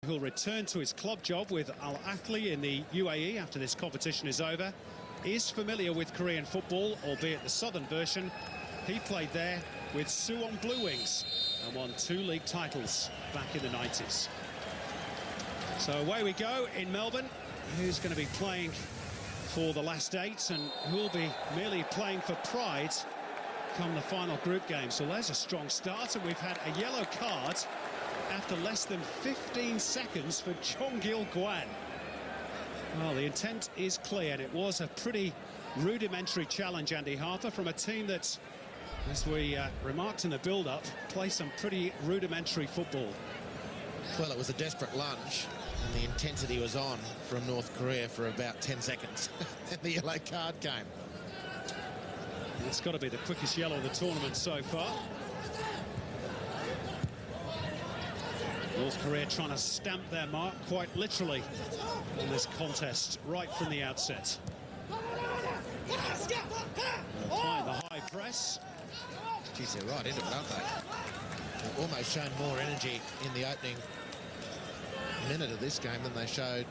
Who'll return to his club job with Al Ahly in the UAE after this competition is over, is familiar with Korean football, albeit the southern version. He played there with Suwon Blue Wings and won 2 league titles back in the 90s. So away we go in Melbourne. Who's going to be playing for the last 8 and who'll be merely playing for pride come the final group game. So there's a strong start, and we've had a yellow card after less than 15 seconds for Jong-gil Kwan. Well, the intent is clear, and it was a pretty rudimentary challenge, Andy Harper, from a team that, as we remarked in the build-up, play some pretty rudimentary football. Well, it was a desperate lunge, and the intensity was on from North Korea for about 10 seconds. And the yellow card came. It's got to be the quickest yellow of the tournament so far. North Korea trying to stamp their mark, quite literally, in this contest right from the outset. Applying the high press. Geez, they're right into it, aren't they? They've almost shown more energy in the opening minute of this game than they showed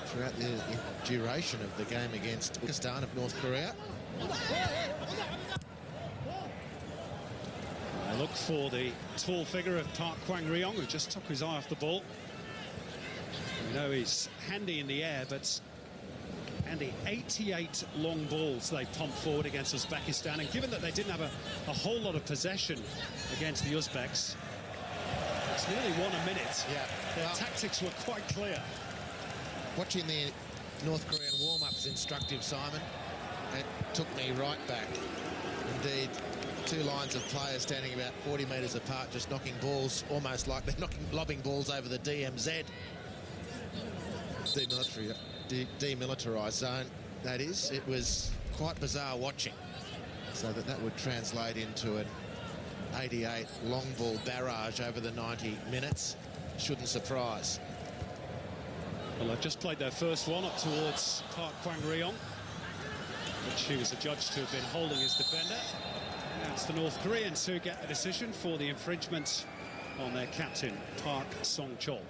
throughout the duration of the game against Pakistan of North Korea. I look for the tall figure of Park Kwang-ryong, who just took his eye off the ball. We know he's handy in the air, but Andy, 88 long balls they pumped forward against Uzbekistan, and given that they didn't have a whole lot of possession against the Uzbeks, it's nearly 1 a minute. Yeah. Their tactics were quite clear. Watching the North Korean warm-ups instructive, Simon. It took me right back. Indeed, 2 lines of players standing about 40 metres apart, just knocking balls, almost like they're lobbing balls over the DMZ. Demilitarised zone, that is. It was quite bizarre watching. So that would translate into an 88 long ball barrage over the 90 minutes. Shouldn't surprise. Well, they've just played their first one up towards Park Kwang-ryong, which he was adjudged to have been holding his defender. Now it's the North Koreans who get the decision for the infringement on their captain, Park Song-chol.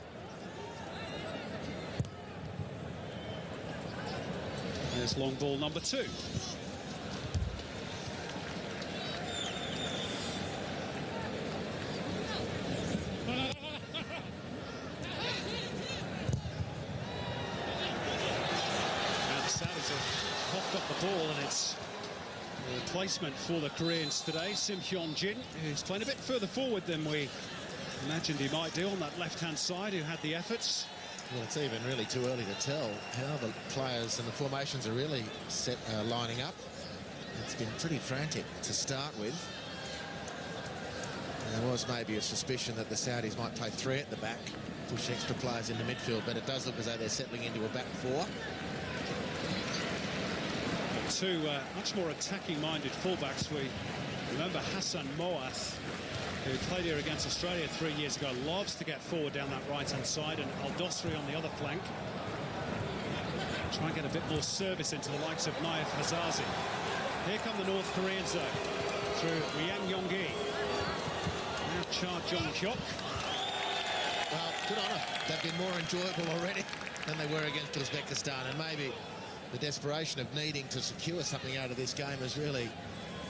There's long ball number 2. And the Saudis have coughed up the ball, and it's a replacement for the Koreans today, Sim Hyun-jin, who's playing a bit further forward than we imagined he might do on that left-hand side, who had the efforts. Well, it's even really too early to tell how the players and the formations are really lining up. It's been pretty frantic to start with. And there was maybe a suspicion that the Saudis might play 3 at the back, push extra players into midfield, but it does look as though they're settling into a back 4. 2 much more attacking-minded fullbacks. We remember Hassan Moath, who played here against Australia 3 years ago, loves to get forward down that right-hand side, and Al-Dosri on the other flank. Try and get a bit more service into the likes of Naif Hazazi. Here come the North Koreans, though, through Ryang Yong-gi. Now Cha Jong-hyuk. Well, good on them. They've been more enjoyable already than they were against Uzbekistan, and maybe the desperation of needing to secure something out of this game has really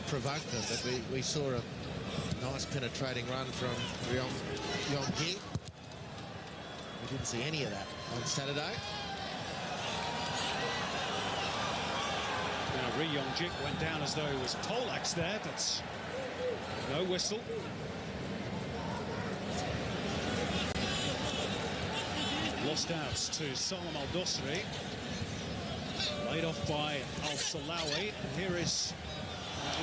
provoked them. But we saw a nice penetrating run from Ryong Yong-gi. We didn't see any of that on Saturday. Now Ri Yong-jik went down as though he was poleaxed there, but no whistle. Lost out to Salam Al-Dosri. Laid off by Al-Salawi. And here is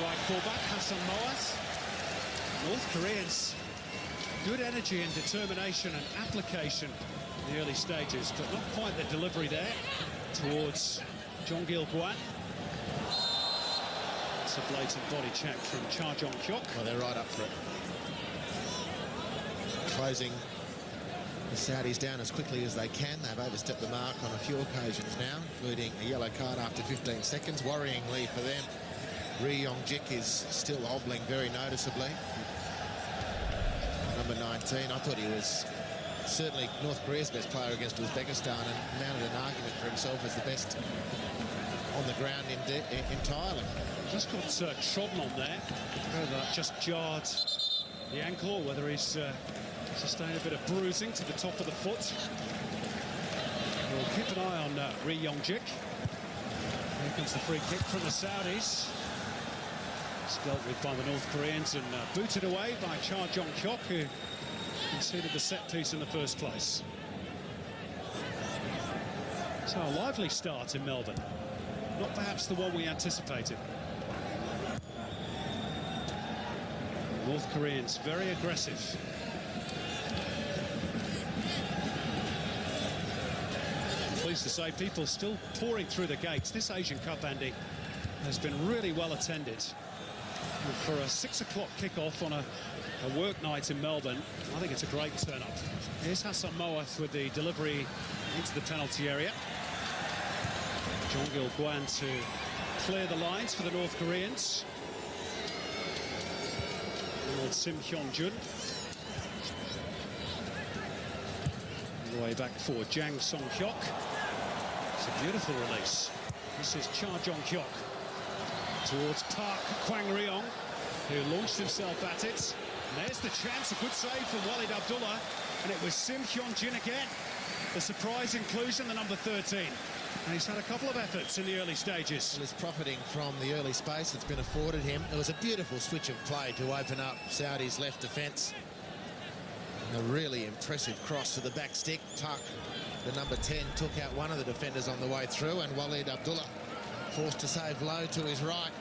right fullback Hassan Moath. North Koreans, good energy and determination and application in the early stages, but not quite the delivery there towards Jong-gil Kwan. It's a blatant body check from Cha Jong-hyuk. Well, they're right up for it. Closing the Saudis down as quickly as they can. They've overstepped the mark on a few occasions now, including a yellow card after 15 seconds. Worryingly for them, Ri Yong-jik is still hobbling very noticeably. Number 19, I thought he was certainly North Korea's best player against Uzbekistan, and mounted an argument for himself as the best on the ground entirely. Just got trodden on there. Whether that just jarred the ankle, or whether he's sustained a bit of bruising to the top of the foot. We'll keep an eye on Ri Yong-jik. Here comes the free kick from the Saudis. It's dealt with by the North Koreans and booted away by Cha Jong-hyuk, who conceded the set piece in the first place. So a lively start in Melbourne. Not perhaps the one we anticipated. North Koreans very aggressive. Pleased to say, people still pouring through the gates. This Asian Cup, Andy, has been really well attended. And for a 6 o'clock kickoff on a work night in Melbourne, I think it's a great turn-up. Here's Hassan Moath with the delivery into the penalty area. Jong Il-gwan to clear the lines for the North Koreans. Lord Sim Hyun-jun. All the way back for Jang Song-hyuk. It's a beautiful release. This is Cha Jong-hyuk towards Park Kwang-ryong, who launched himself at it. And there's the chance, a good save from Walid Abdullah. And it was Sim Hyun-jin again. The surprise inclusion, the number 13. And he's had a couple of efforts in the early stages. He's profiting from the early space that's been afforded him. It was a beautiful switch of play to open up Saudi's left defence. A really impressive cross to the back stick. Park, the number 10, took out one of the defenders on the way through, and Walid Abdullah forced to save low to his right.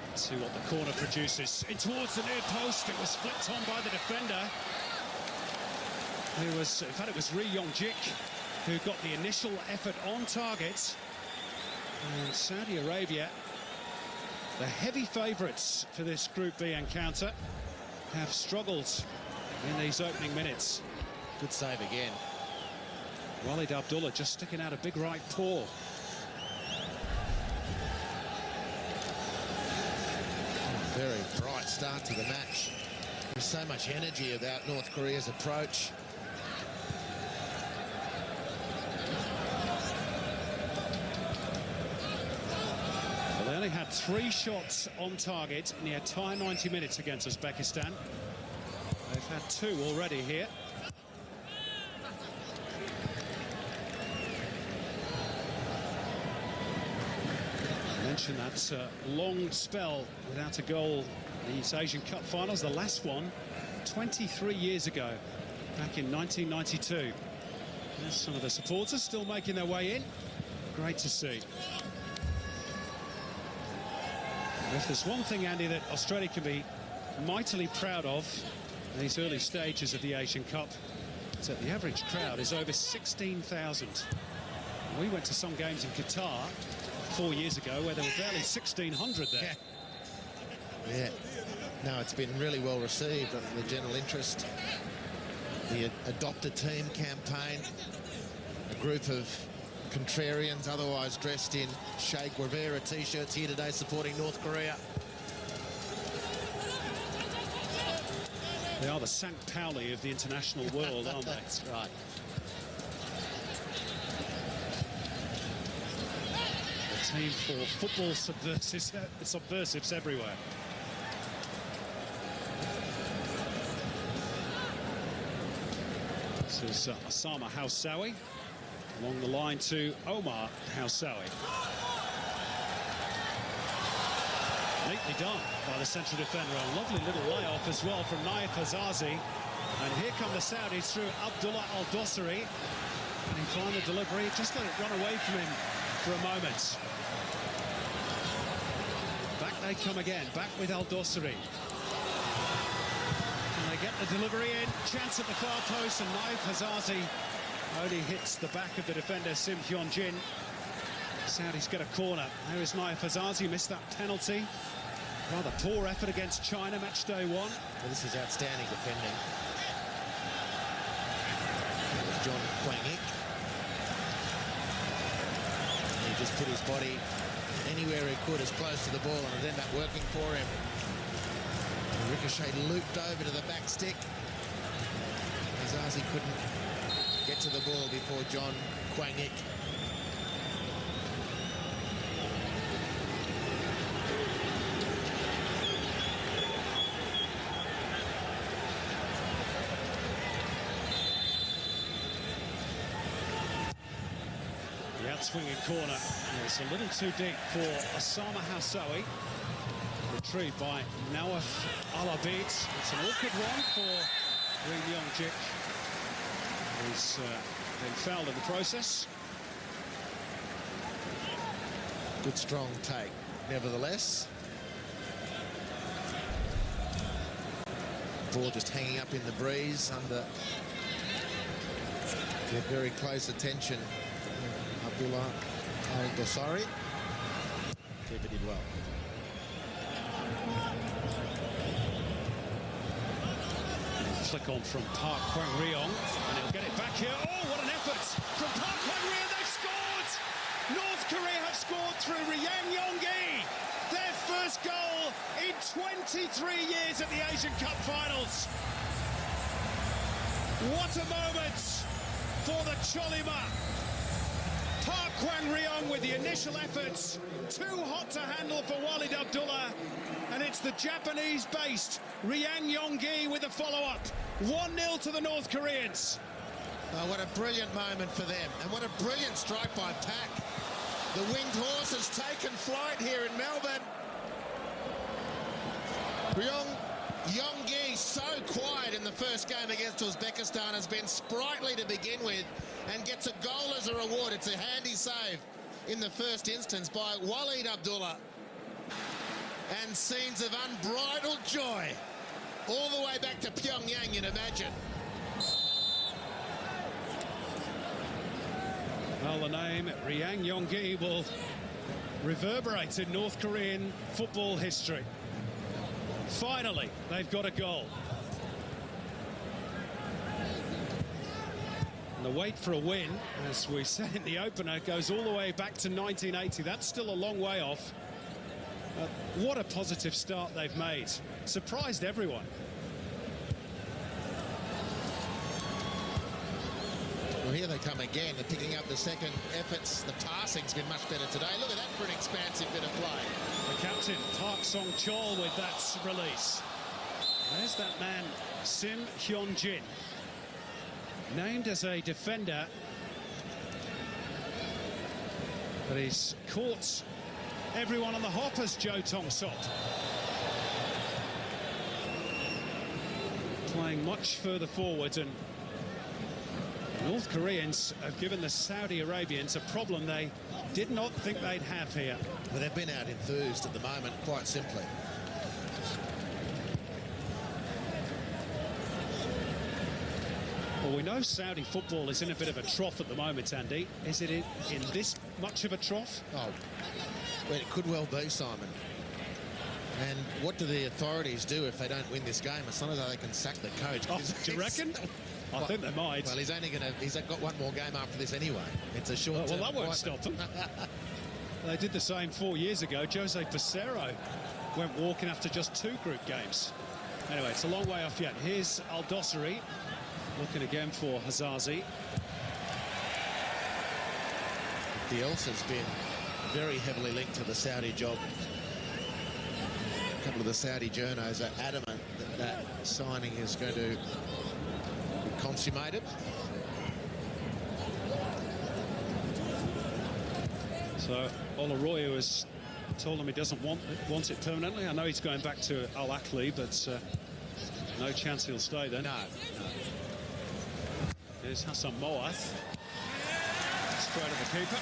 Let's see what the corner produces. In towards the near post, it was flicked on by the defender. It was, in fact, it was Ri Yong-jik who got the initial effort on target. And Saudi Arabia, the heavy favourites for this Group B encounter, have struggled in these opening minutes. Good save again. Walid Abdullah just sticking out a big right paw. Very bright start to the match. There's so much energy about North Korea's approach. Well, they only had 3 shots on target in the entire 90 minutes against Uzbekistan. They've had 2 already here. Mentioned that long spell without a goal in these Asian Cup finals. The last one 23 years ago, back in 1992. There's some of the supporters still making their way in. Great to see. If there's one thing, Andy, that Australia can be mightily proud of in these early stages of the Asian Cup, it's that the average crowd is over 16,000. We went to some games in Qatar 4 years ago where there were barely 1,600 there. Yeah. No, it's been really well received, the general interest. The Adopt a Team campaign, a group of contrarians otherwise dressed in Che Guevara t-shirts here today supporting North Korea. They are the St. Pauli of the international world, aren't they? That's right. A team for football subversives everywhere. This is Osama Housawi along the line to Omar Housawi. Neatly done by the central defender. A lovely little layoff as well from Naif Hazazi. And here come the Saudis through Abdullah Al-Dossari. And he found the delivery, just let it run away from him for a moment. Back they come again, back with Al-Dossari. And they get the delivery in, chance at the far post, and Naif Hazazi only hits the back of the defender, Sim Hyun-jin. Saudis get a corner. There is Naif Hazazi, missed that penalty. Rather poor effort against China, match day 1. Well, this is outstanding defending. There's John Kwang-ik. He just put his body anywhere he could as close to the ball, and it ended up working for him. The ricochet looped over to the back stick. Hazazi couldn't get to the ball before John Kwang-ik. The outswinging corner is a little too deep for Osama Housawi. Retrieved by Nawaf Alabid. It's an awkward one for Ri Myong-jik. He's been fouled in the process. Good strong take, nevertheless. Ball just hanging up in the breeze under their very close attention. Abdullah Al-Dosari. Keeper did well. Flick on from Park Kwang-ryong, and he'll get it back here. Oh, what an effort from Park Kwang-ryong. They've scored! North Korea have scored through Ryang Yong-gi. Their first goal in 23 years at the Asian Cup finals. What a moment for the Cholima. Park Kwang-ryong with the initial efforts. Too hot to handle for Walid Abdullah. And it's the Japanese-based Ryang Yong-gi with a follow-up. 1-0 to the North Koreans. Oh, what a brilliant moment for them. And what a brilliant strike by Pak. The winged horse has taken flight here in Melbourne. Ryang Yong-gi, so quiet in the first game against Uzbekistan, has been sprightly to begin with and gets a goal as a reward. It's a handy save in the first instance by Walid Abdullah. And scenes of unbridled joy all the way back to Pyongyang, you'd imagine. Well, the name Ryang Yong-gi will reverberate in North Korean football history. Finally, they've got a goal. And the wait for a win, as we said in the opener, goes all the way back to 1980. That's still a long way off. What a positive start they've made. Surprised everyone. Well, here they come again. They're picking up the second efforts. The passing's been much better today. Look at that for an expansive bit of play. The captain, Park Song-chol, with that release. There's that man, Sim Hyun-jin. Named as a defender. But he's caught everyone on the hop as Jo Tong-sop. Playing much further forward, and North Koreans have given the Saudi Arabians a problem they did not think they'd have here. Well, they've been out enthused at the moment, quite simply. Well, we know Saudi football is in a bit of a trough at the moment, Andy. Is it in this much of a trough? Oh, well, it could well be, Simon. And what do the authorities do if they don't win this game? It's not as though they can sack the coach. Oh, do you reckon? I think they might. Well, he's got one more game after this anyway. It's a short term. Well, that won't stop them. They did the same 4 years ago. Jose Peseiro went walking after just 2 group games. Anyway, it's a long way off yet. Here's Al-Dosari looking again for Hazazi. Diels has been very heavily linked to the Saudi job. A couple of the Saudi journos are adamant that that signing is going to be consummated. So Olaroyo has told him he doesn't want it permanently. I know he's going back to Al Ahly, but no chance he'll stay there. No. Here's Hassan Moath. Straight at the keeper.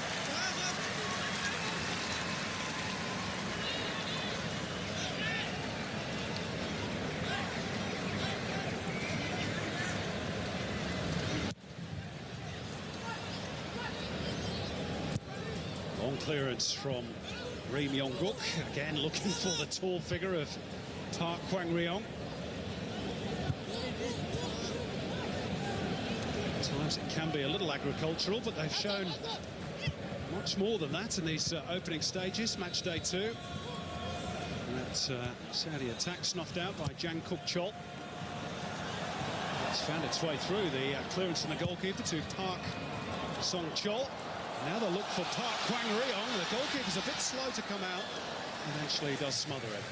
Long clearance from Ri Myong-guk, again looking for the tall figure of Park Kwang-ryong. At times it can be a little agricultural, but they've shown much more than that in these opening stages. Match day 2. That Saudi attack snuffed out by Jang Kuk-chol. It's found its way through the clearance from the goalkeeper to Park Song-chol. Now they look for Park Kwang-ryong. The goalkeeper's a bit slow to come out and actually does smother it.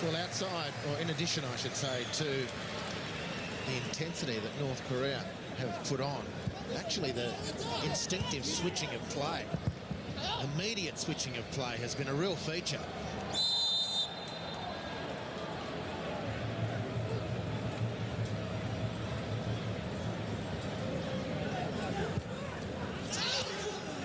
Well, outside, or in addition, I should say, to the intensity that North Korea have put on, actually the instinctive switching of play, immediate switching of play has been a real feature.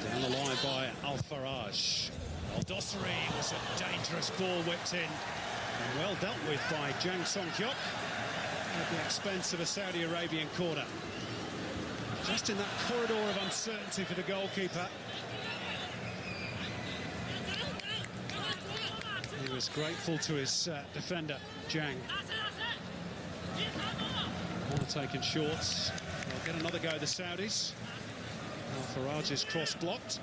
Down the line by Al-Faraj. Al-Dosri was a dangerous ball whipped in and well dealt with by Jang Song-hyuk at the expense of a Saudi Arabian corner. Just in that corridor of uncertainty for the goalkeeper. He was grateful to his defender, Jang. Corner taken shorts. They'll get another go, the Saudis. Al-Faraj's cross blocked.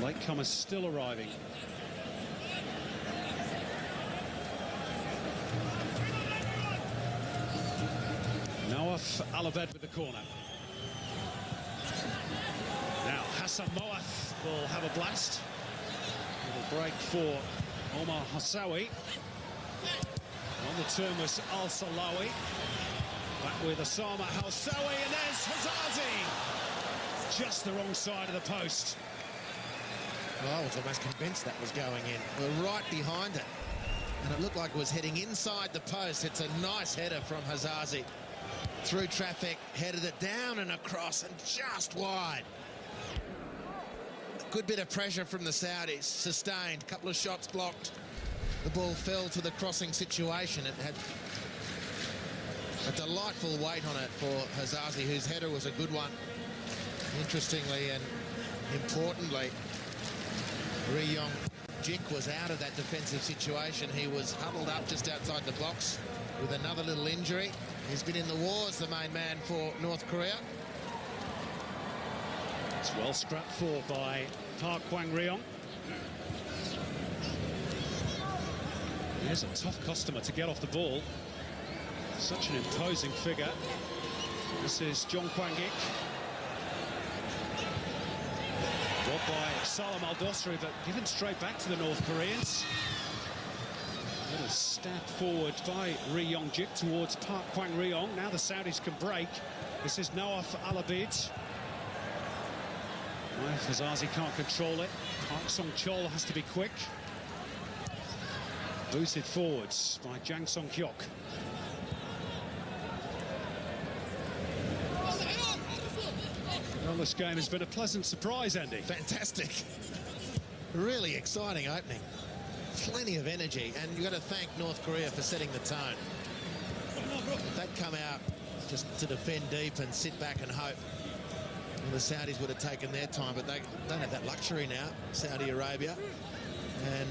Latecomers still arriving. Nawaf Alabed with the corner. Now Hassan Moath will have a blast. Little break for Omar Hassawi. On the turn was Al Salawi. Back with Osama Hassawi, and there's Hazazi. Just the wrong side of the post. Well, I was almost convinced that was going in. We're right behind it. And it looked like it was heading inside the post. It's a nice header from Hazazi. Through traffic, headed it down and across and just wide. A good bit of pressure from the Saudis. Sustained, a couple of shots blocked. The ball fell to the crossing situation. It had a delightful weight on it for Hazazi, whose header was a good one. Interestingly and importantly, Ri Yong-jik was out of that defensive situation. He was huddled up just outside the box with another little injury. He's been in the wars, the main man for North Korea. It's well scrapped for by Park Kwang-ryong. Here's a tough customer to get off the ball. Such an imposing figure. This is Jong Kwang-ik. Got by Salam Al-Dosri, but given straight back to the North Koreans. Little stab forward by Ri Yong-jik towards Park Kwang-ryong. Now the Saudis can break. This is Nawaf Alabed. Hazazi can't control it. Park Song-chol has to be quick. Booted forwards by Jang Song-hyuk. Well, this game has been a pleasant surprise, Andy. Fantastic. Really exciting opening. Plenty of energy, and you've got to thank North Korea for setting the tone. If they'd come out just to defend deep and sit back and hope, well, the Saudis would have taken their time, but they don't have that luxury now, Saudi Arabia. And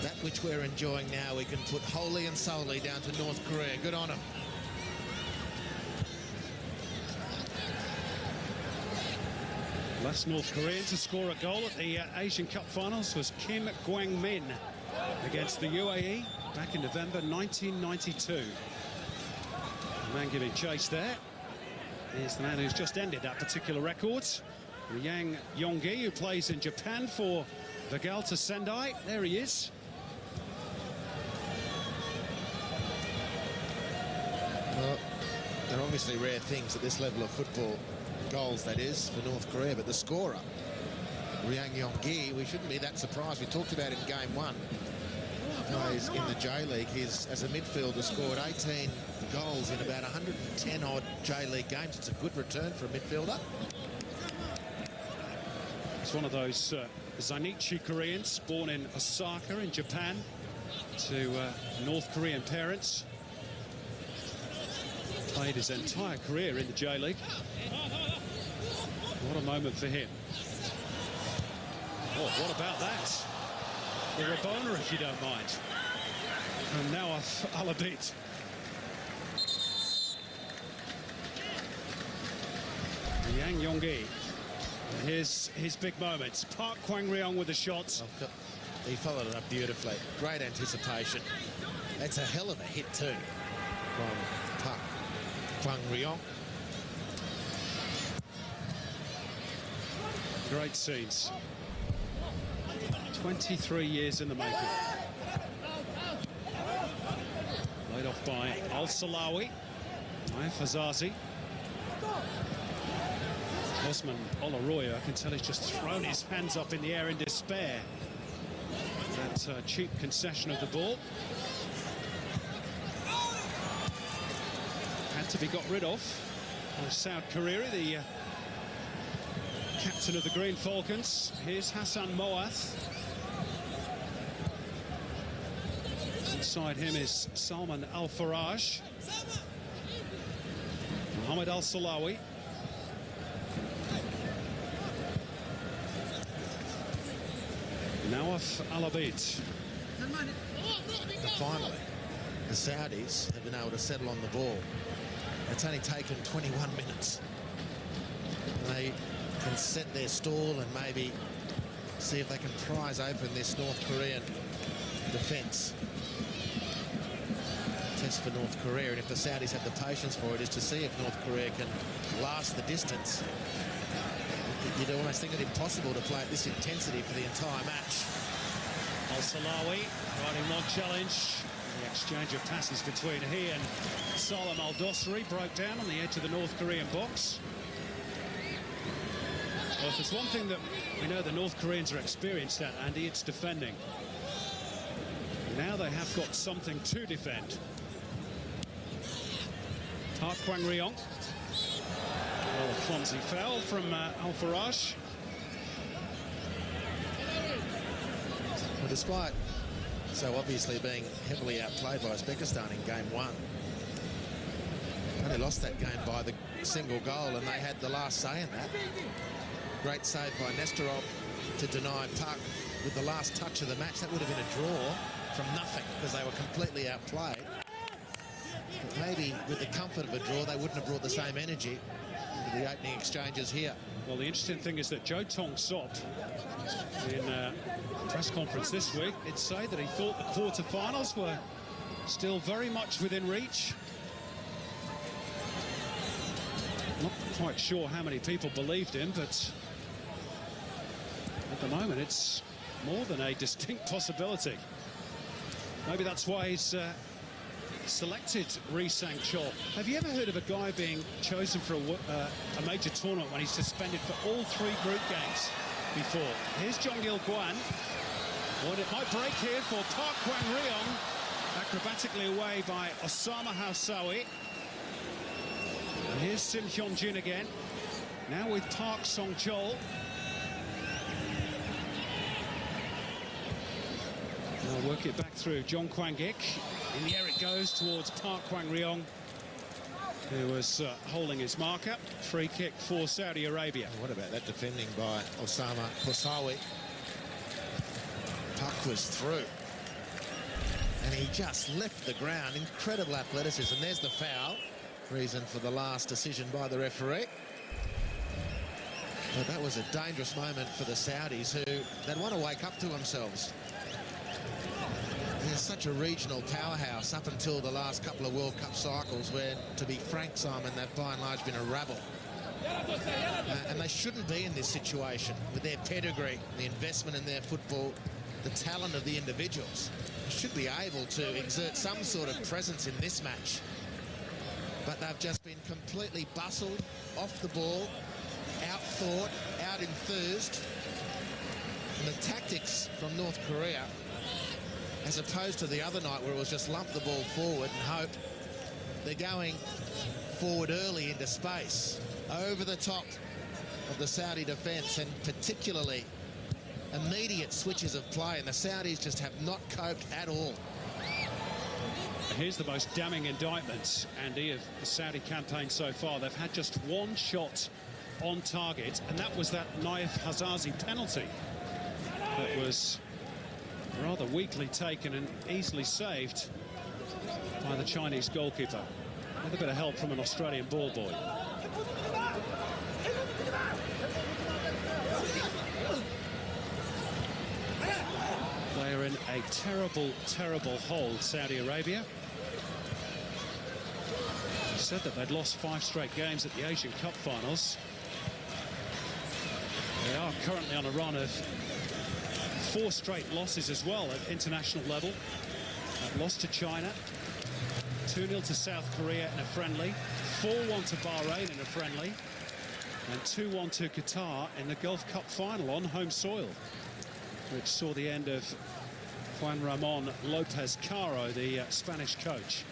that which we're enjoying now, we can put wholly and solely down to North Korea. Good on them. Last North Korean to score a goal at the Asian Cup finals was Kim Gwang-min against the UAE back in November 1992. The man giving chase there is the man who's just ended that particular record, Yang Yong-gi, who plays in Japan for Vegalta Sendai. There he is. Well, they're obviously rare things at this level of football. Goals, that is, for North Korea, but the scorer, Yang Yong-gi, we shouldn't be that surprised. We talked about in game one. Plays in the J-League. He's, as a midfielder, scored 18 goals in about 110-odd J-League games. It's a good return for a midfielder. It's one of those Zainichi Koreans, born in Osaka in Japan, to North Korean parents. Played his entire career in the J-League. What a moment for him. Oh, what about that? The Rabona, if you don't mind. And now Alabed. Yang Yong-gi. Here's his big moments. Park Kwang-ryong with the shots. he followed it up beautifully. Great anticipation. That's a hell of a hit too from Park Kwang-ryong. Great scenes. 23 years in the making. Laid off by Al-Salawi. Naif Hazazi. Osman Olaroya, I can tell he's just thrown his hands up in the air in despair. That cheap concession of the ball. Had to be got rid of by Saud Kariri, the captain of the Green Falcons. Here's Hassan Moath. Inside him is Salman Al-Faraj. Mohamed Al-Salawi. Nawaf Al-Abid. Finally, the Saudis have been able to settle on the ball. It's only taken 21 minutes. They can set their stall and maybe see if they can prise open this North Korean defence. Test for North Korea, and if the Saudis have the patience for it, is to see if North Korea can last the distance. You'd almost think it impossible to play at this intensity for the entire match. Al-Salawi riding long challenge. The exchange of passes between he and Salam Al-Dosri broke down on the edge of the North Korean box. Well, if there's one thing that we know the North Koreans are experienced at, Andy, it's defending. Now they have got something to defend. Park Kwang-ryong. Well, a clumsy foul from Al-Faraj. Well, despite so obviously being heavily outplayed by Uzbekistan in game one, they lost that game by the single goal, and they had the last say in that. Great save by Nestorov to deny Park with the last touch of the match. That would have been a draw from nothing because they were completely outplayed. But maybe with the comfort of a draw, they wouldn't have brought the same energy into the opening exchanges here. Well, the interesting thing is that Joe Tong-sop, in a press conference this week, did say that he thought the quarter-finals were still very much within reach. Not quite sure how many people believed him, but at the moment it's more than a distinct possibility. Maybe that's why he's selected Ri Sang-chol. Have you ever heard of a guy being chosen for a major tournament when he's suspended for all 3 group games before? Here's Jong-il Kwan. Well, it might break here for Park Kwang-ryong. Acrobatically away by Osama Housawi. And here's Sim Hyun-jin again. Now with Park Song-chol. I'll work it back through Jong Kwang-ik. In the air it goes towards Park Kwang-ryong, who was holding his marker. Free kick for Saudi Arabia. What about that defending by Osama Housawi? Puck was through. And he just left the ground. Incredible athleticism. There's the foul. Reason for the last decision by the referee. But that was a dangerous moment for the Saudis, who they'd want to wake up to themselves. They're such a regional powerhouse up until the last couple of World Cup cycles, where, to be frank, Simon, they've by and large been a rabble. And they shouldn't be in this situation with their pedigree, the investment in their football, the talent of the individuals. They should be able to exert some sort of presence in this match. But they've just been completely bustled, off the ball, out-thought, out-enthused. And the tactics from North Korea, as opposed to the other night where it was just lump the ball forward and hope, they're going forward early into space, over the top of the Saudi defence, and particularly immediate switches of play, and the Saudis just have not coped at all. Here's the most damning indictment, Andy, of the Saudi campaign so far. They've had just one shot on target, and that was that Naif Hazazi penalty that was rather weakly taken and easily saved by the Chinese goalkeeper. With a bit of help from an Australian ball boy. in a terrible, terrible hole, Saudi Arabia. Said that they'd lost 5 straight games at the Asian Cup finals. They are currently on a run of 4 straight losses as well at international level. Lost to China, 2-0 to South Korea in a friendly, 4-1 to Bahrain in a friendly, and 2-1 to Qatar in the Gulf Cup final on home soil, which saw the end of Juan Ramon Lopez Caro, the Spanish coach.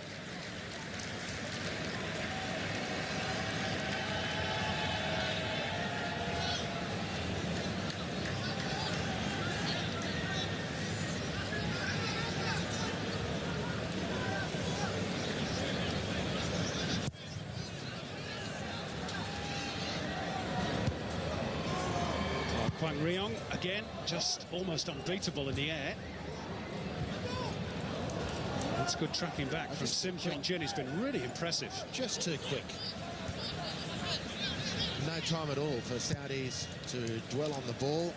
Kwang Ryong, again, just almost unbeatable in the air. That's good tracking back from Sim Hyun Jin. He's been really impressive. Just too quick. No time at all for Saudis to dwell on the ball.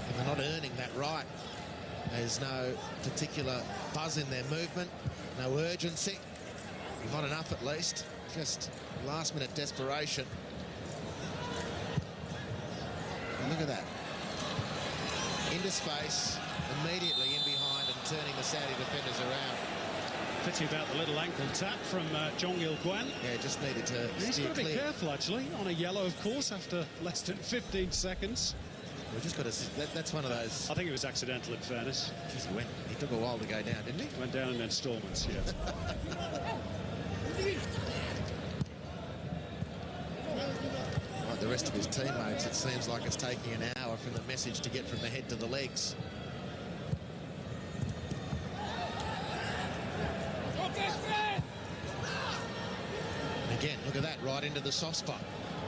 And they're not earning that right. There's no particular buzz in their movement, no urgency. Not enough, at least. Just last-minute desperation. Look at that. Into space, immediately in behind and turning the Saudi defenders around. Pity about the little ankle tap from Jong Il-Guan. Yeah, just needed to He's steer got to be clear. careful, actually, on a yellow, of course, after less than 15 seconds. We've just got to... That's one of those... I think it was accidental, in fairness. Geez, he took a while to go down, didn't he? Went down in installments, yeah. Like the rest of his teammates, it seems like it's taking an hour from the message to get from the head to the legs. And again, look at that, right into the soft spot.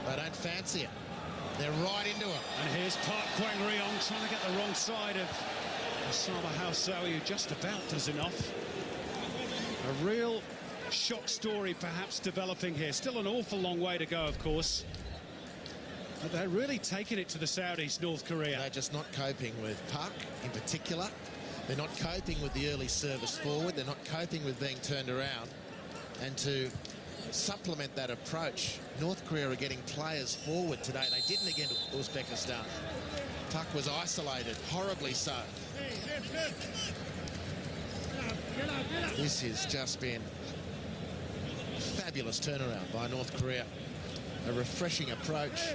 They don't fancy it. They're right into it. And here's Park Kwang Ryong trying to get the wrong side of Osama Hausawi, who just about does enough. A real shock story perhaps developing here. Still an awful long way to go, of course. But they're really taking it to the Saudis, North Korea. They're just not coping with Park in particular. They're not coping with the early service forward. They're not coping with being turned around. And to supplement that approach, North Korea are getting players forward today. They didn't against Uzbekistan. Park was isolated, horribly so. This has just been a fabulous turnaround by North Korea. A refreshing approach.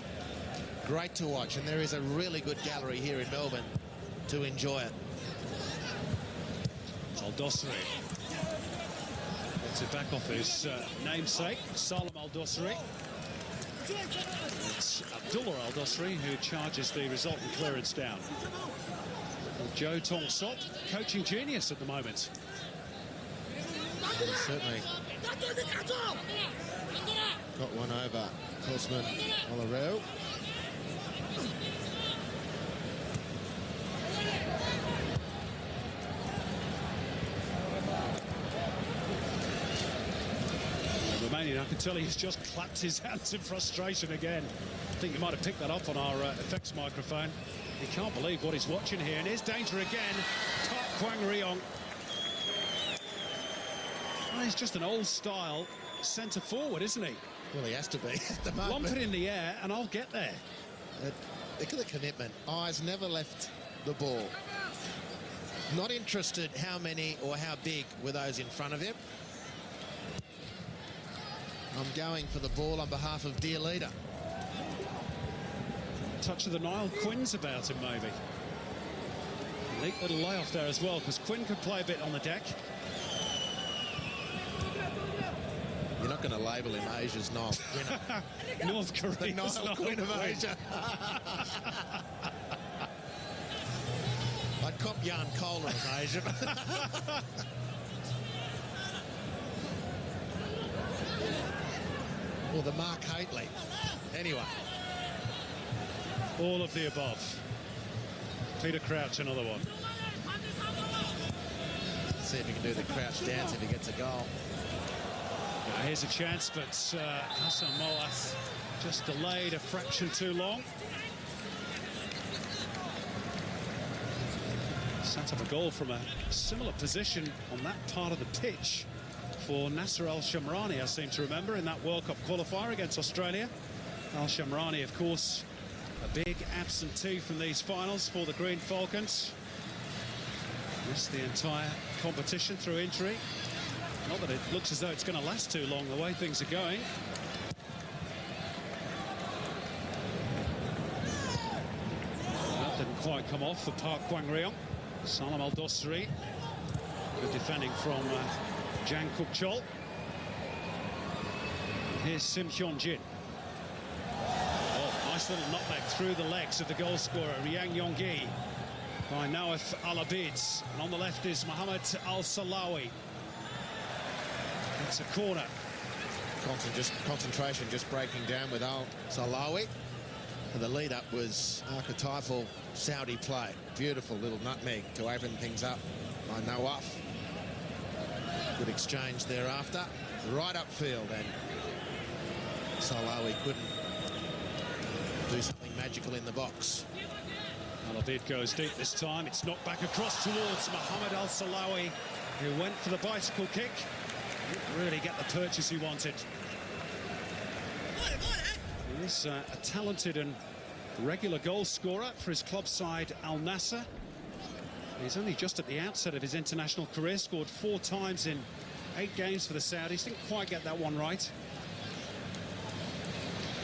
Great to watch, and there is a really good gallery here in Melbourne to enjoy it. Al-Dosri gets it back off his namesake, Salam Al-Dosri. It's Abdullah Al-Dosri who charges the resultant clearance down. Well, Joe Tong-sop, coaching genius at the moment. Certainly got one over Cosman Oloreo. Romanian, I can tell he's just clapped his hands in frustration again. I think you might have picked that up on our effects microphone. He can't believe what he's watching here, and here's danger again. Park Kwang Ryong. Oh, he's just an old-style centre forward, isn't he? Well, he has to be at the moment. Lump it in the air, and I'll get there. Look at the commitment. Eyes never left the ball. Not interested how many or how big were those in front of him. I'm going for the ball on behalf of dear leader. Touch of the Nile. Quinn's about him, maybe. Neat little layoff there as well, because Quinn could play a bit on the deck. You're not going to label him Asia's Nile winner. North Korea's The Nile Queen of Asia. I'd cop Jan Kohler as Asian. Or the Mark Haitley. Anyway. All of the above. Peter Crouch, another one. Let's see if he can do the crouch dance if he gets a goal. Here's a chance, but Hassan Moath just delayed a fraction too long. Set up a goal from a similar position on that part of the pitch for Nasser Al-Shamrani, I seem to remember, in that World Cup qualifier against Australia. Al-Shamrani, of course, a big absentee from these finals for the Green Falcons. Missed the entire competition through injury. Not that it looks as though it's going to last too long, the way things are going. That didn't quite come off for Park Kwang-ryong. Salam Al-Dosri. Good defending from Jang Kuk-chol. Here's Sim Hyun-jin. Oh, nice little knockback through the legs of the goal scorer, Yang Yong-gi, by Nawaf Al-Abid. And on the left is Mohamed Al-Salawi. It's a corner. Concentration just breaking down with Al-Salawi. And the lead-up was archetypal Saudi play. Beautiful little nutmeg to open things up by Nawaf. Good exchange thereafter. Right upfield, and Salawi couldn't do something magical in the box. Al-Abid goes deep this time. It's knocked back across towards Mohamed Al-Salawi, who went for the bicycle kick. Didn't really get the purchase he wanted. He is a talented and regular goal scorer for his club side, Al Nassr. He's only just at the outset of his international career, scored 4 times in 8 games for the Saudis. Didn't quite get that one right.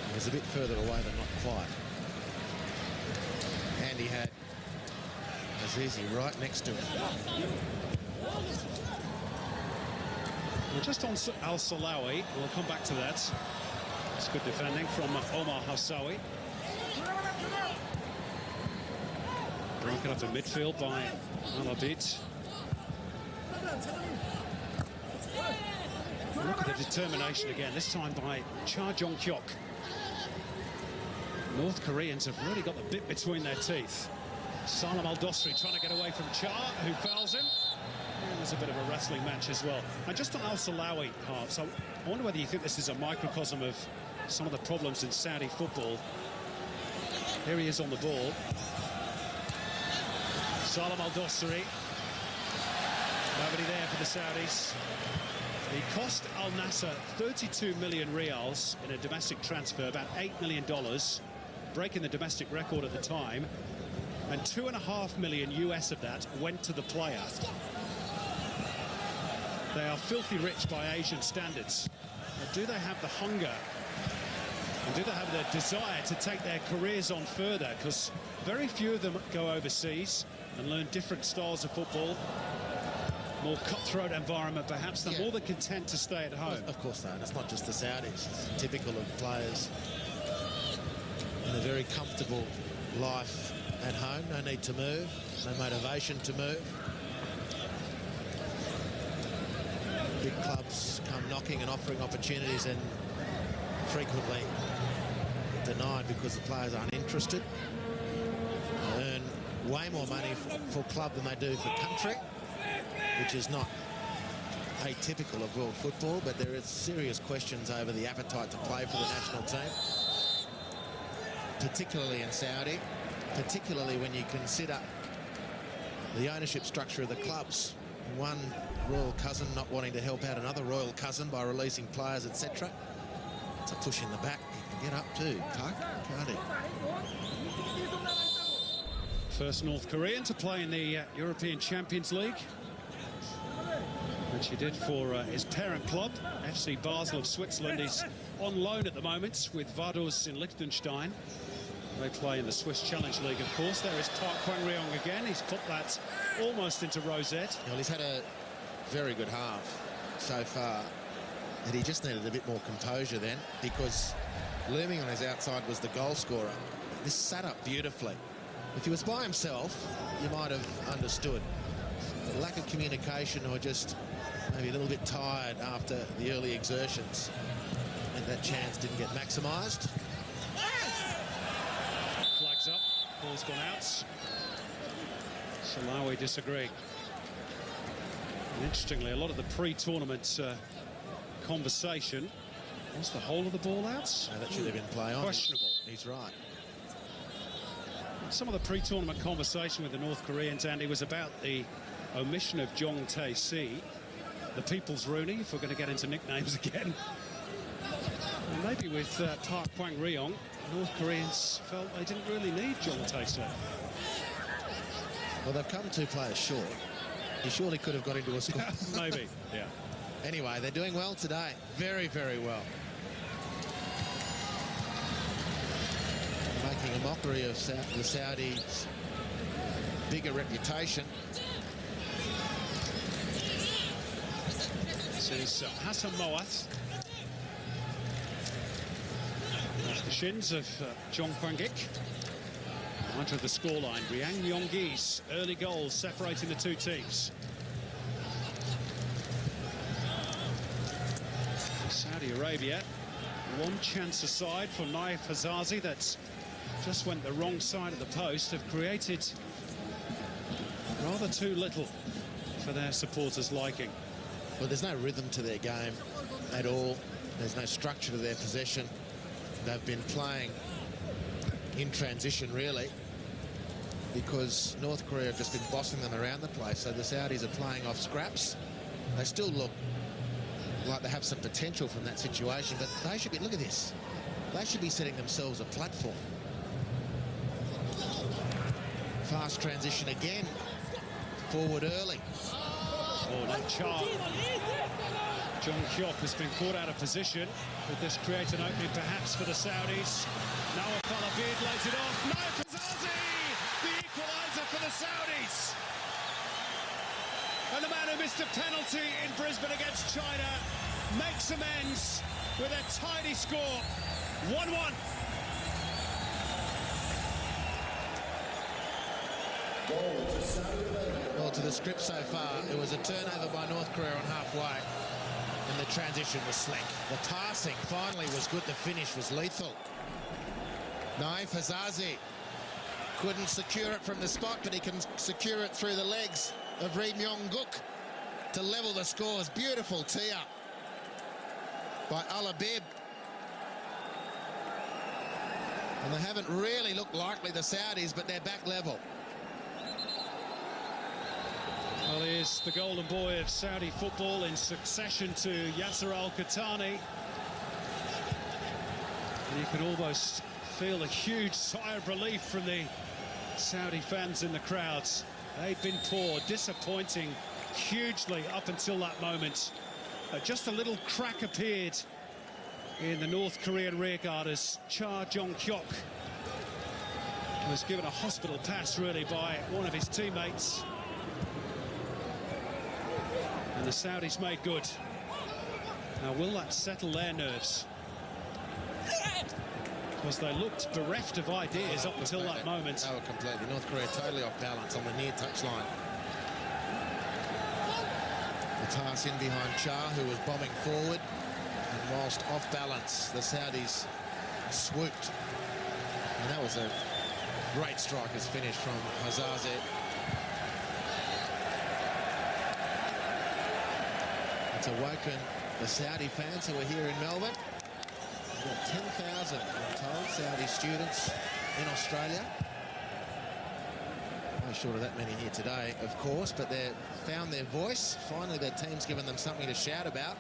He was a bit further away than not quite. And he had Azizi right next to him. We're just on Al-Salawi. We'll come back to that. It's good defending from Omar Hassawi. Broken up in midfield by Al-Abid. Look at the determination again, this time by Cha Jong-kyok. North Koreans have really got the bit between their teeth. Salam Al-Dosri trying to get away from Cha, who fouls him. And there's a bit of a wrestling match as well. And just on Al-Salawi, so I wonder whether you think this is a microcosm of some of the problems in Saudi football. Here he is on the ball. Salam Al-Dosri. Nobody there for the Saudis. He cost Al Nassr 32 million reals in a domestic transfer, about $8 million, breaking the domestic record at the time. And 2.5 million US of that went to the player. They are filthy rich by Asian standards. But do they have the hunger? And do they have the desire to take their careers on further? Because very few of them go overseas and learn different styles of football. More cutthroat environment, perhaps. They're more than content to stay at home. Of course, though. And it's not just the Saudis. It's typical of players in a very comfortable life at home. No need to move. No motivation to move. Big clubs come knocking and offering opportunities and frequently denied because the players aren't interested. They earn way more money for club than they do for country, which is not atypical of world football, but there is serious questions over the appetite to play for the national team, particularly in Saudi, particularly when you consider the ownership structure of the clubs. One royal cousin not wanting to help out another royal cousin by releasing players, etc. It's a push in the back. You can get up too, Tuck, can't he? First North Korean to play in the European Champions League, which he did for his parent club, FC Basel of Switzerland. He's on loan at the moment with Vaduz in Liechtenstein. They play in the Swiss Challenge League, of course. There is Park Kwang-ryong again. He's put that almost into rosette. Well, he's had a very good half so far, and he just needed a bit more composure then, because looming on his outside was the goal scorer. This sat up beautifully. If he was by himself, you might have understood. The lack of communication, or just maybe a little bit tired after the early exertions, and that chance didn't get maximised. Flags up, ball's gone out. Salawi disagreeing. And interestingly, a lot of the pre-tournament conversation was the whole of the ball out. No, that should have been play on. Questionable. He's right. Some of the pre-tournament conversation with the North Koreans, Andy, was about the omission of Jong Tae-si, the People's Rooney, if we're going to get into nicknames again. And maybe with Park Kwang-ryong, North Koreans felt they didn't really need Jong Tae-si. Well, they've come 2 players short. He surely could have got into a score. Maybe, yeah. Anyway, they're doing well today. Very, very well. Making a mockery of the Saudis' bigger reputation. This is Hassan Moath. Off the shins of Jong Kwang-ik. Onto the scoreline, Ryang Myong-gi's early goals separating the two teams. Saudi Arabia, one chance aside for Naif Hazazi that just went the wrong side of the post, have created rather too little for their supporters' liking. Well, there's no rhythm to their game at all. There's no structure to their possession. They've been playing in transition, really, because North Korea have just been bossing them around the place. So the Saudis are playing off scraps. They still look like they have some potential from that situation, but they should be, look at this, they should be setting themselves a platform. Fast transition again, forward early. Oh, no, Cha. Jong Hyok has been caught out of position. Could this create an opening perhaps for the Saudis? Now Falabid lays it off. Naif Hazazi, the equaliser for the Saudis. And the man who missed a penalty in Brisbane against China makes amends with a tidy score, 1-1. Well, to the script so far, it was a turnover by North Korea on halfway, and the transition was slick. The passing finally was good. The finish was lethal. Naif Hazazi couldn't secure it from the spot, but he can secure it through the legs of Ri Myong-guk to level the scores. Beautiful tee-up by Alabib. And they haven't really looked likely, the Saudis, but they're back level. Well, he is the golden boy of Saudi football in succession to Yasser Al-Khattani. And you can almost feel a huge sigh of relief from the Saudi fans in the crowds. They'd been poor, disappointing hugely up until that moment. Just a little crack appeared in the North Korean rearguard as Cha Jong-hyok was given a hospital pass, really, by one of his teammates. And the Saudis made good. Now, will that settle their nerves? Because they looked bereft of ideas up until that moment. They were completely. North Korea totally off balance on the near touchline. The pass in behind Cha, who was bombing forward. And whilst off balance, the Saudis swooped. And that was a great striker's finish from Hazazi. It's awoken the Saudi fans who are here in Melbourne. We've got 10,000, I'm told, Saudi students in Australia. No short of that many here today, of course, but they've found their voice. Finally, their team's given them something to shout about.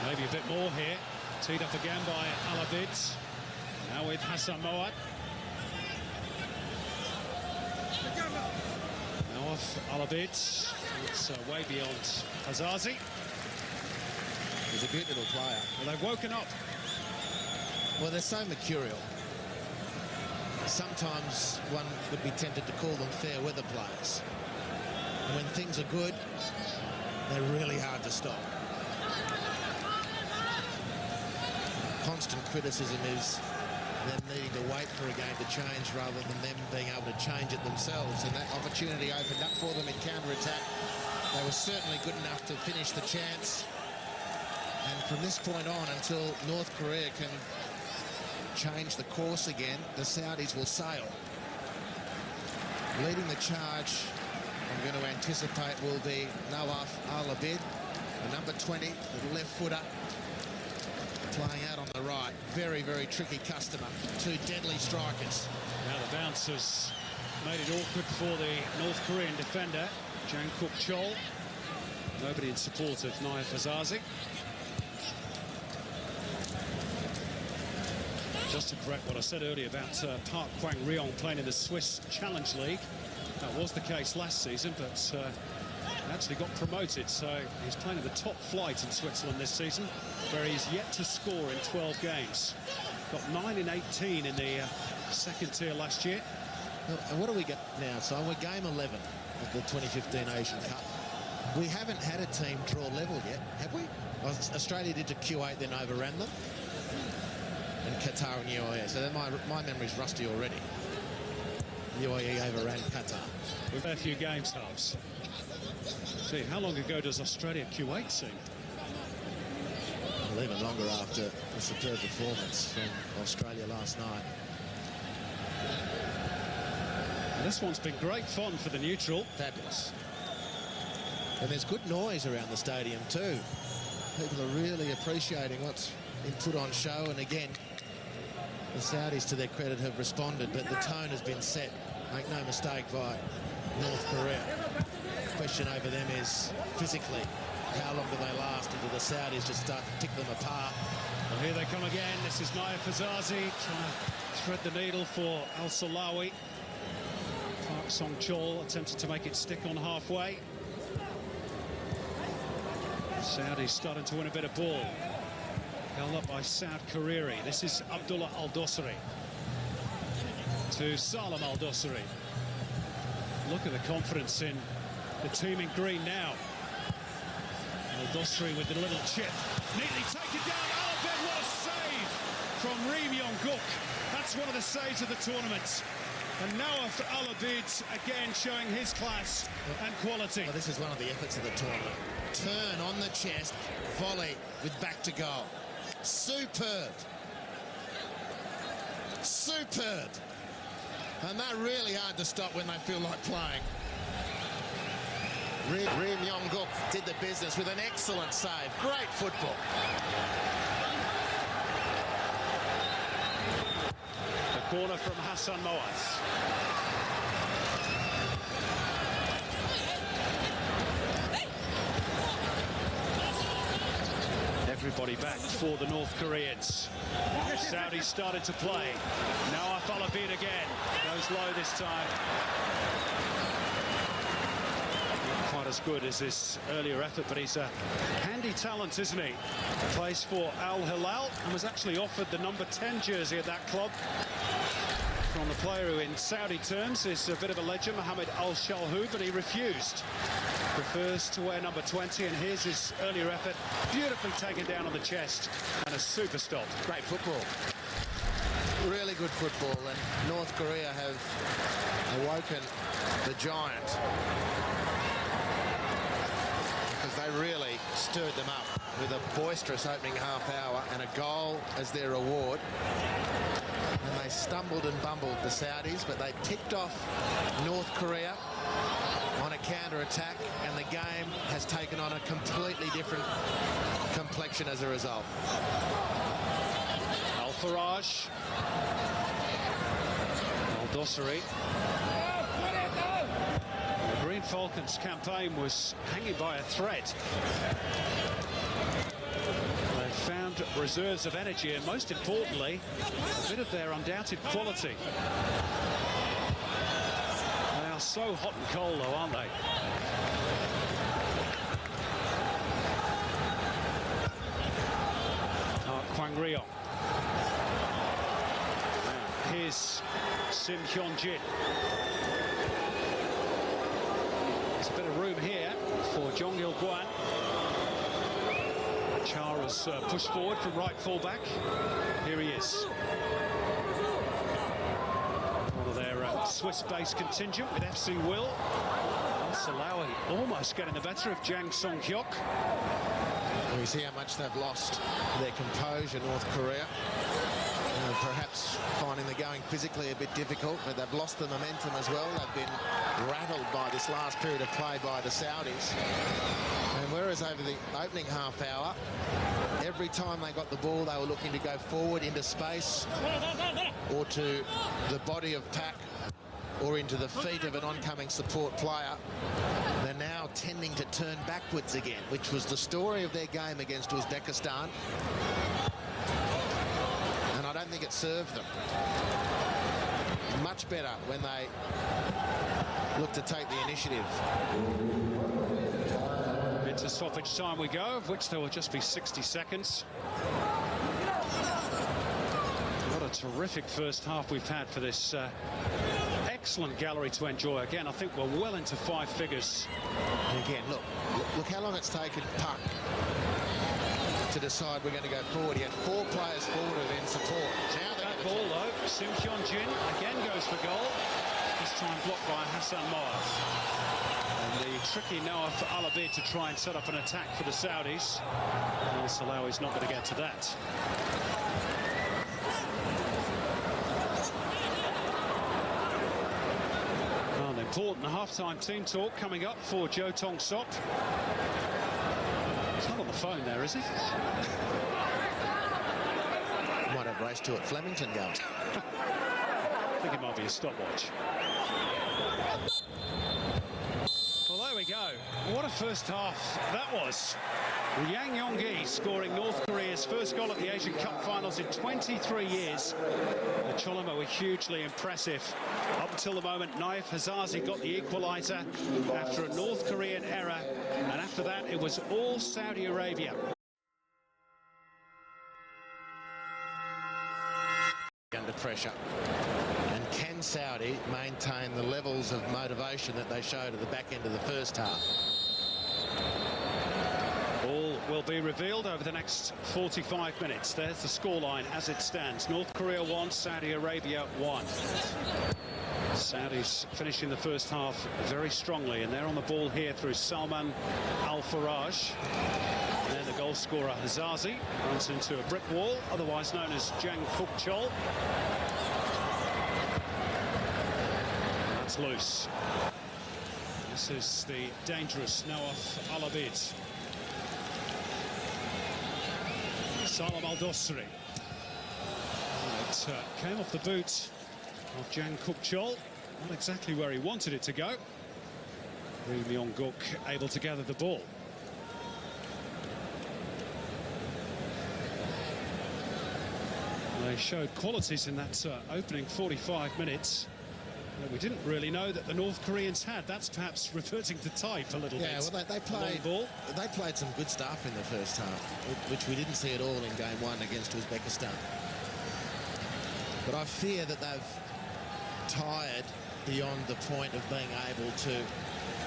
Maybe a bit more here. Teed up again by Alabid. Now with Hassan Moath. Now off Alabid. It's way beyond Hazazi. He's a good little player. Well, they've woken up. Well, they're so mercurial. Sometimes one would be tempted to call them fair weather players. And when things are good, they're really hard to stop. Constant criticism is them needing to wait for a game to change rather than them being able to change it themselves. And that opportunity opened up for them in counter-attack. They were certainly good enough to finish the chance. And from this point on, until North Korea can change the course again, the Saudis will sail. Leading the charge, I'm going to anticipate, will be Nawaf Al-Abid, the number 20, the left footer. Playing out on the right. Very, very tricky customer. Two deadly strikers. Now the bounce has made it awkward for the North Korean defender, Jang-kook Chol. Nobody in support of Naif Azazi. Just to correct what I said earlier about Park Kwang-ryong playing in the Swiss Challenge League. That was the case last season, but actually got promoted, so he's playing at the top flight in Switzerland this season, where he's yet to score in 12 games. Got 9 in 18 in the second tier last year. And what do we got now? So we're game 11 of the 2015 Asian Cup. We haven't had a team draw level yet, have we? Australia did to Kuwait, then overran them. And Qatar and UAE. So my memory's rusty already. UAE overran Qatar. We've had a few games, Hubs. See, how long ago does Australia-Kuwait seem? Well, even longer after the superb performance from Australia last night. And this one's been great fun for the neutral. Fabulous. And there's good noise around the stadium too. People are really appreciating what's been put on show. And again, the Saudis, to their credit, have responded, but the tone has been set. Make no mistake, by North Korea. The question over them is, physically, how long do they last until the Saudis just start to tick them apart? Well, here they come again. This is Naif Azazi trying to thread the needle for Al Salawi. Park Song-chol attempted to make it stick on halfway. Saudis starting to win a bit of ball. Held up by Saud Kariri. This is Abdullah Al-Dosari to Salam Al-Dosari. Look at the confidence in the team in green now. Al-Dosari with the little chip. Neatly taken down. Alabed, what a save from Ri Myong-guk. That's one of the saves of the tournament. And now Alabed again showing his class and quality. Well, this is one of the efforts of the tournament. Turn on the chest, volley with back to goal. Superb. Superb. And they're really hard to stop when they feel like playing. Ri Myong-guk did the business with an excellent save. Great football. The corner from Hassan Moaz. Everybody back for the North Koreans. Saudis started to play. Now Alabed again. Goes low this time. Not quite as good as this earlier effort, but he's a handy talent, isn't he? Plays for Al Hilal and was actually offered the number 10 jersey at that club from the player who in Saudi terms is a bit of a legend, Mohammed Al Shalhu, but he refused. Prefers to wear number 20, and here's his earlier effort, beautifully taken down on the chest, and a super stop. Great football. Really good football, and North Korea have awoken the giant, because they really stirred them up with a boisterous opening half hour and a goal as their reward. And they stumbled and bumbled, the Saudis, but they picked off North Korea on a counter-attack, and the game has taken on a completely different complexion as a result. Al-Faraj. Al-Dosari. The Green Falcons campaign was hanging by a thread. They found reserves of energy and, most importantly, a bit of their undoubted quality. They are so hot and cold, though, aren't they? Kwang-ryong. Here's Sim Hyun-jin. There's a bit of room here for Jong Il-gwan. Chara's pushed forward from right full-back. Here he is. One of their Swiss-based contingent with FC Will. Al-Salawi almost getting the better of Jang Song-hyuk. We see how much they've lost their composure, North Korea. Perhaps finding the going physically a bit difficult, but they've lost the momentum as well. They've been rattled by this last period of play by the Saudis. And whereas over the opening half hour, every time they got the ball, they were looking to go forward into space or to the body of pack or into the feet of an oncoming support player. They're now tending to turn backwards again, which was the story of their game against Uzbekistan. And I don't think it served them. Much better when they look to take the initiative. Into stoppage time we go, of which there will just be 60 seconds. What a terrific first half we've had for this excellent gallery to enjoy. Again, I think we're well into 5 figures. And again, look how long it's taken Puck to decide we're going to go forward. He had 4 players forward and in support. Now that ball, though, Sim Hyun Jin again goes for goal. This time blocked by Hassan Moaf. And the tricky Noaf Alabid to try and set up an attack for the Saudis. Al Salawi's not going to get to that. An important half-time team talk coming up for Joe Tong Sop. He's not on the phone there, is he? Might have race to it. Flemington going. I think it might be a stopwatch. Well, there we go. What a first half that was. Yang Yong-gi scoring North Korea's first goal at the Asian Cup finals in 23 years. The Cholima were hugely impressive. Up until the moment, Naif Hazazi got the equaliser after a North Korean error. And after that, it was all Saudi Arabia. Under pressure. And can Saudi maintain the levels of motivation that they showed at the back end of the first half? All will be revealed over the next 45 minutes. There's the scoreline as it stands. North Korea 1, Saudi Arabia 1. Saudis finishing the first half very strongly, and they're on the ball here through Salman Al-Faraj. And then the goal scorer Hazazi runs into a brick wall, otherwise known as Jang Kuk-chol. That's loose. This is the dangerous Noaf Alabid. Salam Al-Dosri. It came off the boot of Jang Kuk-chol. Not exactly where he wanted it to go. Lee Myong-guk able to gather the ball. They showed qualities in that opening 45 minutes that we didn't really know that the North Koreans had. That's perhaps reverting to type a little bit. Yeah, well, they played some good stuff in the first half, which we didn't see at all in game 1 against Uzbekistan. But I fear that they've tired beyond the point of being able to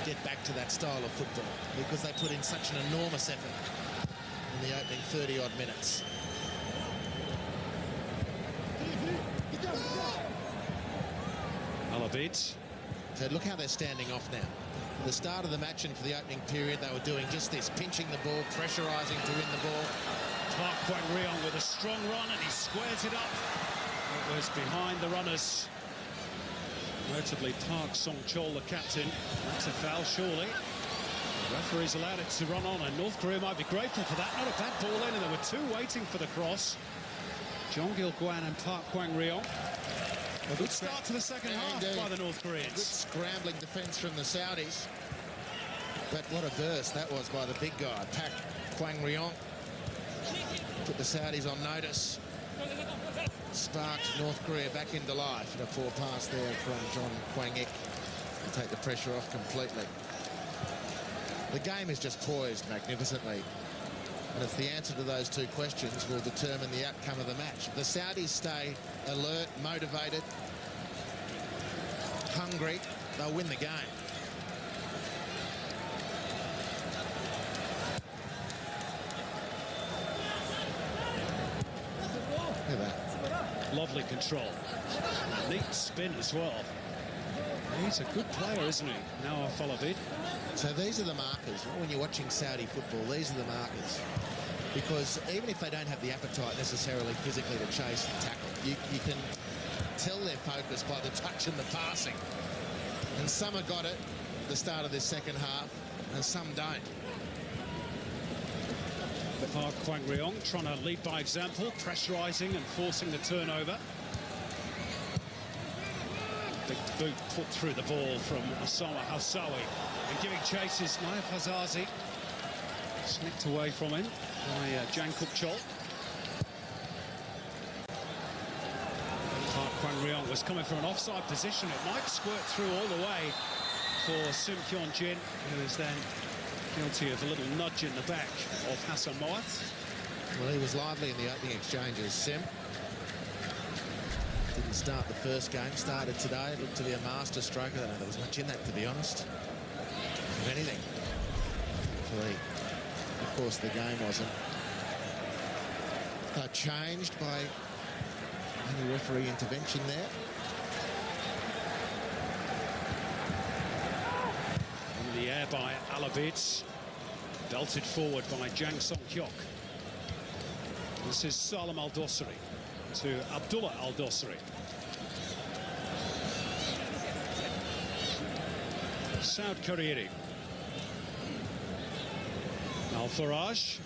get back to that style of football, because they put in such an enormous effort in the opening 30-odd minutes. Alabid. So look how they're standing off now. At the start of the match and for the opening period, they were doing just this, pinching the ball, pressurising to win the ball. Park Kwang-ryong with a strong run, and he squares it up. It was behind the runners. Notably Park Song-chol, the captain. That's a foul, surely. The referee's allowed it to run on, and North Korea might be grateful for that. Not a bad ball in, and there were 2 waiting for the cross. Jong Gil-kwan and Park Kwang-ryong. A good start to the second half by the North Koreans. Good scrambling defence from the Saudis. But what a burst that was by the big guy, Park Kwang-ryong. Put the Saudis on notice. Sparked North Korea back into life. And a poor pass there from John Kwang-ik to take the pressure off completely. The game is just poised magnificently. And it's the answer to those 2 questions will determine the outcome of the match. If the Saudis stay alert, motivated, hungry, they'll win the game. Look at that. Lovely control. Neat spin as well. He's a good player, isn't he? Now Alabid. So these are the markers. When you're watching Saudi football, these are the markers. Because even if they don't have the appetite necessarily physically to chase and tackle, you can tell their focus by the touch and the passing. And some have got it at the start of this second half, and some don't. But Park Kwang-ryong trying to lead by example, pressurising and forcing the turnover. Big boot put through the ball from Osama Hausawi. And giving chase is Naif Hazazi. Snicked away from him by Jangkook Chol. Park Kwang-ryong was coming from an offside position. It might squirt through all the way for Sim Hyun-jin, who is then guilty of a little nudge in the back of Hassan Moath. Well, he was lively in the opening exchanges, Sim. Didn't start the first game, started today. Looked to be a master stroker. I don't know there was much in that, to be honest. If anything. Hopefully, of course, the game wasn't changed by any referee intervention there. In the air by Alabid, belted forward by Jang Song-hyuk. This is Salam Al-Dosri to Abdullah Al-Dosri. Saud Kariri. Al-Faraj.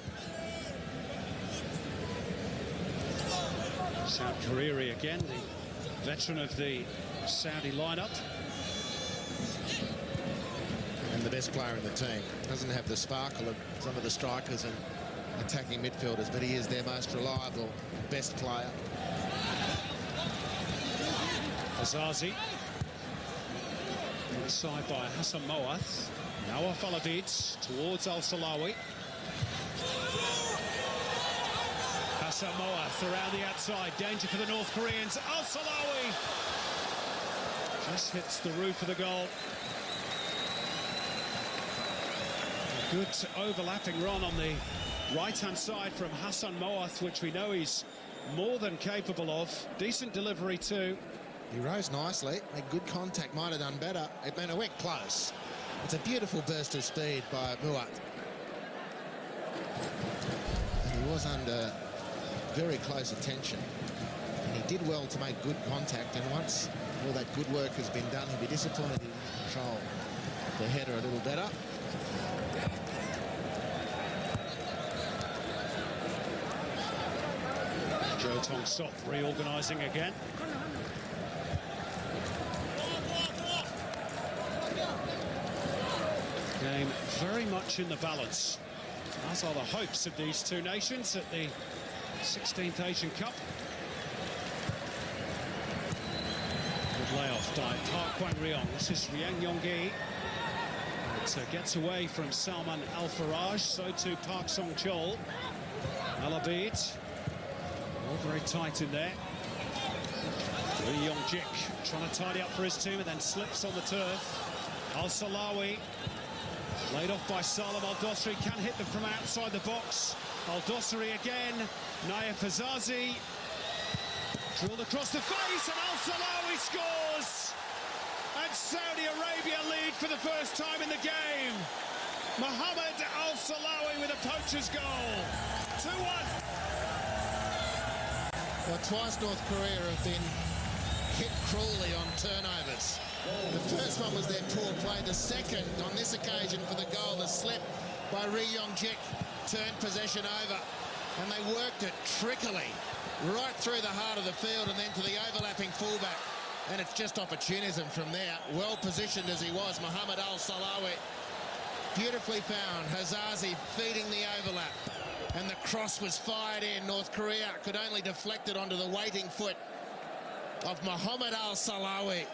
Saud Kariri again, the veteran of the Saudi lineup. And the best player in the team. Doesn't have the sparkle of some of the strikers and attacking midfielders, but he is their most reliable, best player. Hazazi. Inside by Hassan Moath. Now Alabid towards Al-Salawi. Hassan Moath around the outside. Danger for the North Koreans. Al-Salawi just hits the roof of the goal. A good overlapping run on the right-hand side from Hassan Moath, which we know he's more than capable of. Decent delivery too. He rose nicely, made good contact, might have done better. It went close. It's a beautiful burst of speed by Muat. And he was under very close attention. And he did well to make good contact. And once all that good work has been done, he'll be disappointed he didn't control the header a little better. Jo Tong-sok reorganising again. Game very much in the balance, as are the hopes of these two nations at the 16th Asian Cup. Good layoff by Park Kwang-ryong. This is Riang Yong-gi. It gets away from Salman Al-Faraj, so too Park Song-chol. Alabid, all very tight in there. Lee Yong-jik trying to tidy up for his team and then slips on the turf. Al-Salawi. Laid off by Salam Al-Dosri, can hit them from outside the box. Al-Dosri again, Naif Hazazi. Drilled across the face and Al-Salawi scores! And Saudi Arabia lead for the first time in the game. Mohammed Al-Salawi with a poacher's goal. 2-1. Well, twice North Korea have been hit cruelly on turnovers. The first one was their poor play. The second, on this occasion for the goal, the slip by Ri Yong-jik turned possession over. And they worked it trickily right through the heart of the field and then to the overlapping fullback. And it's just opportunism from there. Well positioned as he was, Mohammed Al-Salawi. Beautifully found. Hazazi feeding the overlap. And the cross was fired in. North Korea could only deflect it onto the waiting foot of Mohammed Al-Salawi,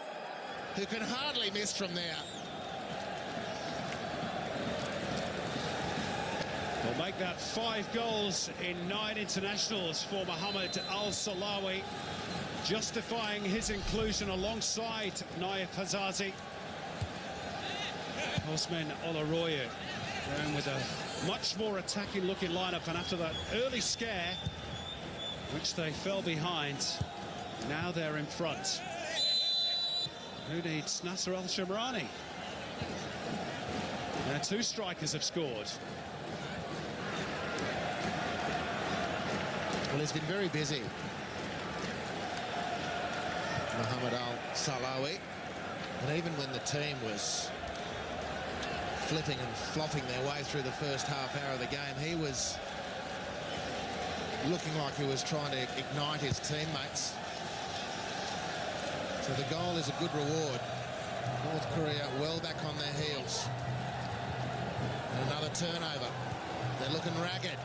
who can hardly miss from there. Will make that 5 goals in 9 internationals for Mohammed Al-Salawi, justifying his inclusion alongside Naif Hazazi. Osman Olaroya going with a much more attacking looking lineup, and after that early scare, which they fell behind, now they're in front. Who needs Nasser Al-Shamrani? Now 2 strikers have scored. Well, he's been very busy, Mohammed Al-Salawi. And even when the team was flipping and flopping their way through the first half hour of the game, he was looking like he was trying to ignite his teammates. So the goal is a good reward. North Korea well back on their heels. And another turnover. They're looking ragged.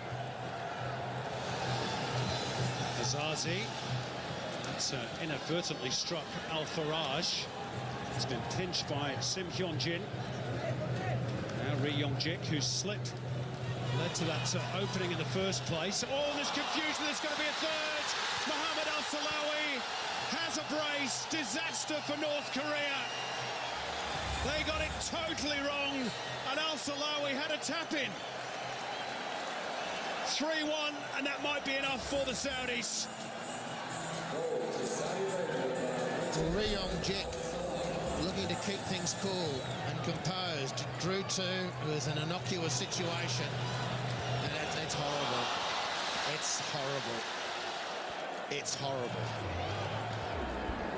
Azazi. That's inadvertently struck Al-Faraj. It's been pinched by Sim Hyun-jin. Now Ri Yong-jik, who slipped, led to that opening in the first place. Oh, there's confusion. There's going to be a third. Mohamed Al-Salawi has a brace. Disaster for North Korea. They got it totally wrong, and Al-Salawi had a tap-in. 3-1, and that might be enough for the Saudis. Ri Yong-jik looking to keep things cool and composed. Drew two. It was an innocuous situation, and it's horrible. It's horrible. It's horrible.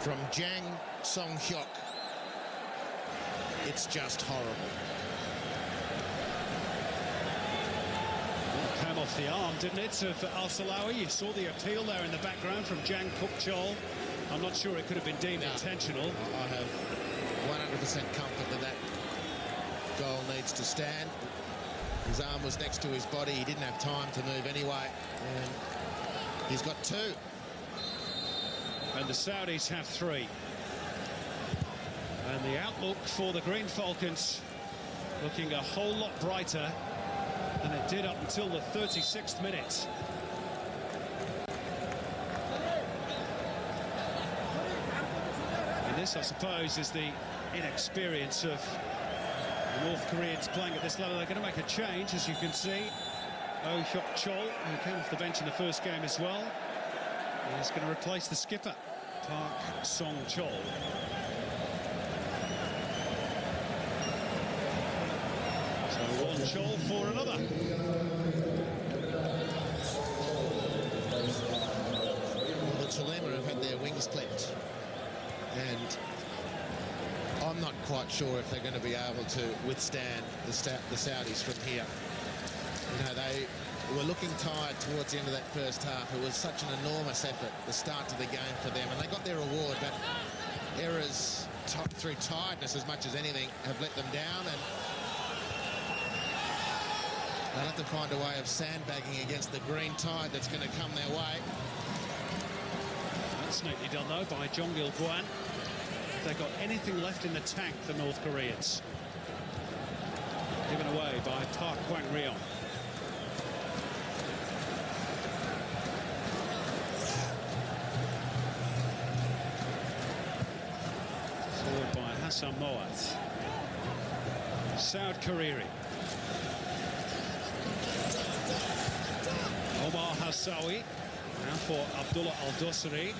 From Jang Song-hyuk, it's just horrible. Came off the arm, didn't it, of Al-Salawi? You saw the appeal there in the background from Jang Kuk-chol. I'm not sure it could have been deemed intentional. I have 100% comfort that that goal needs to stand. His arm was next to his body. He didn't have time to move anyway. And he's got two. And the Saudis have three. And the outlook for the Green Falcons looking a whole lot brighter than it did up until the 36th minute. And this, I suppose, is the inexperience of the North Koreans playing at this level. They're going to make a change, as you can see. Oh Hyuk-chol, who came off the bench in the first game as well, is going to replace the skipper, Park Song-chol. So one Chol for another. Well, the Tolima have had their wings clipped, and I'm not quite sure if they're going to be able to withstand the Saudis from here. You know, they were looking tired towards the end of that first half. It was such an enormous effort, the start to the game for them, and they got their reward, but errors through tiredness as much as anything have let them down, and they'll have to find a way of sandbagging against the green tide that's going to come their way. That's neatly done, though, by Jong-il Guan. If they've got anything left in the tank, the North Koreans. Given away by Park Kwang-ryong. Forward by Hassan Moath. Saud Kariri. Omar Hassawi. Now for Abdullah Al-Dosari.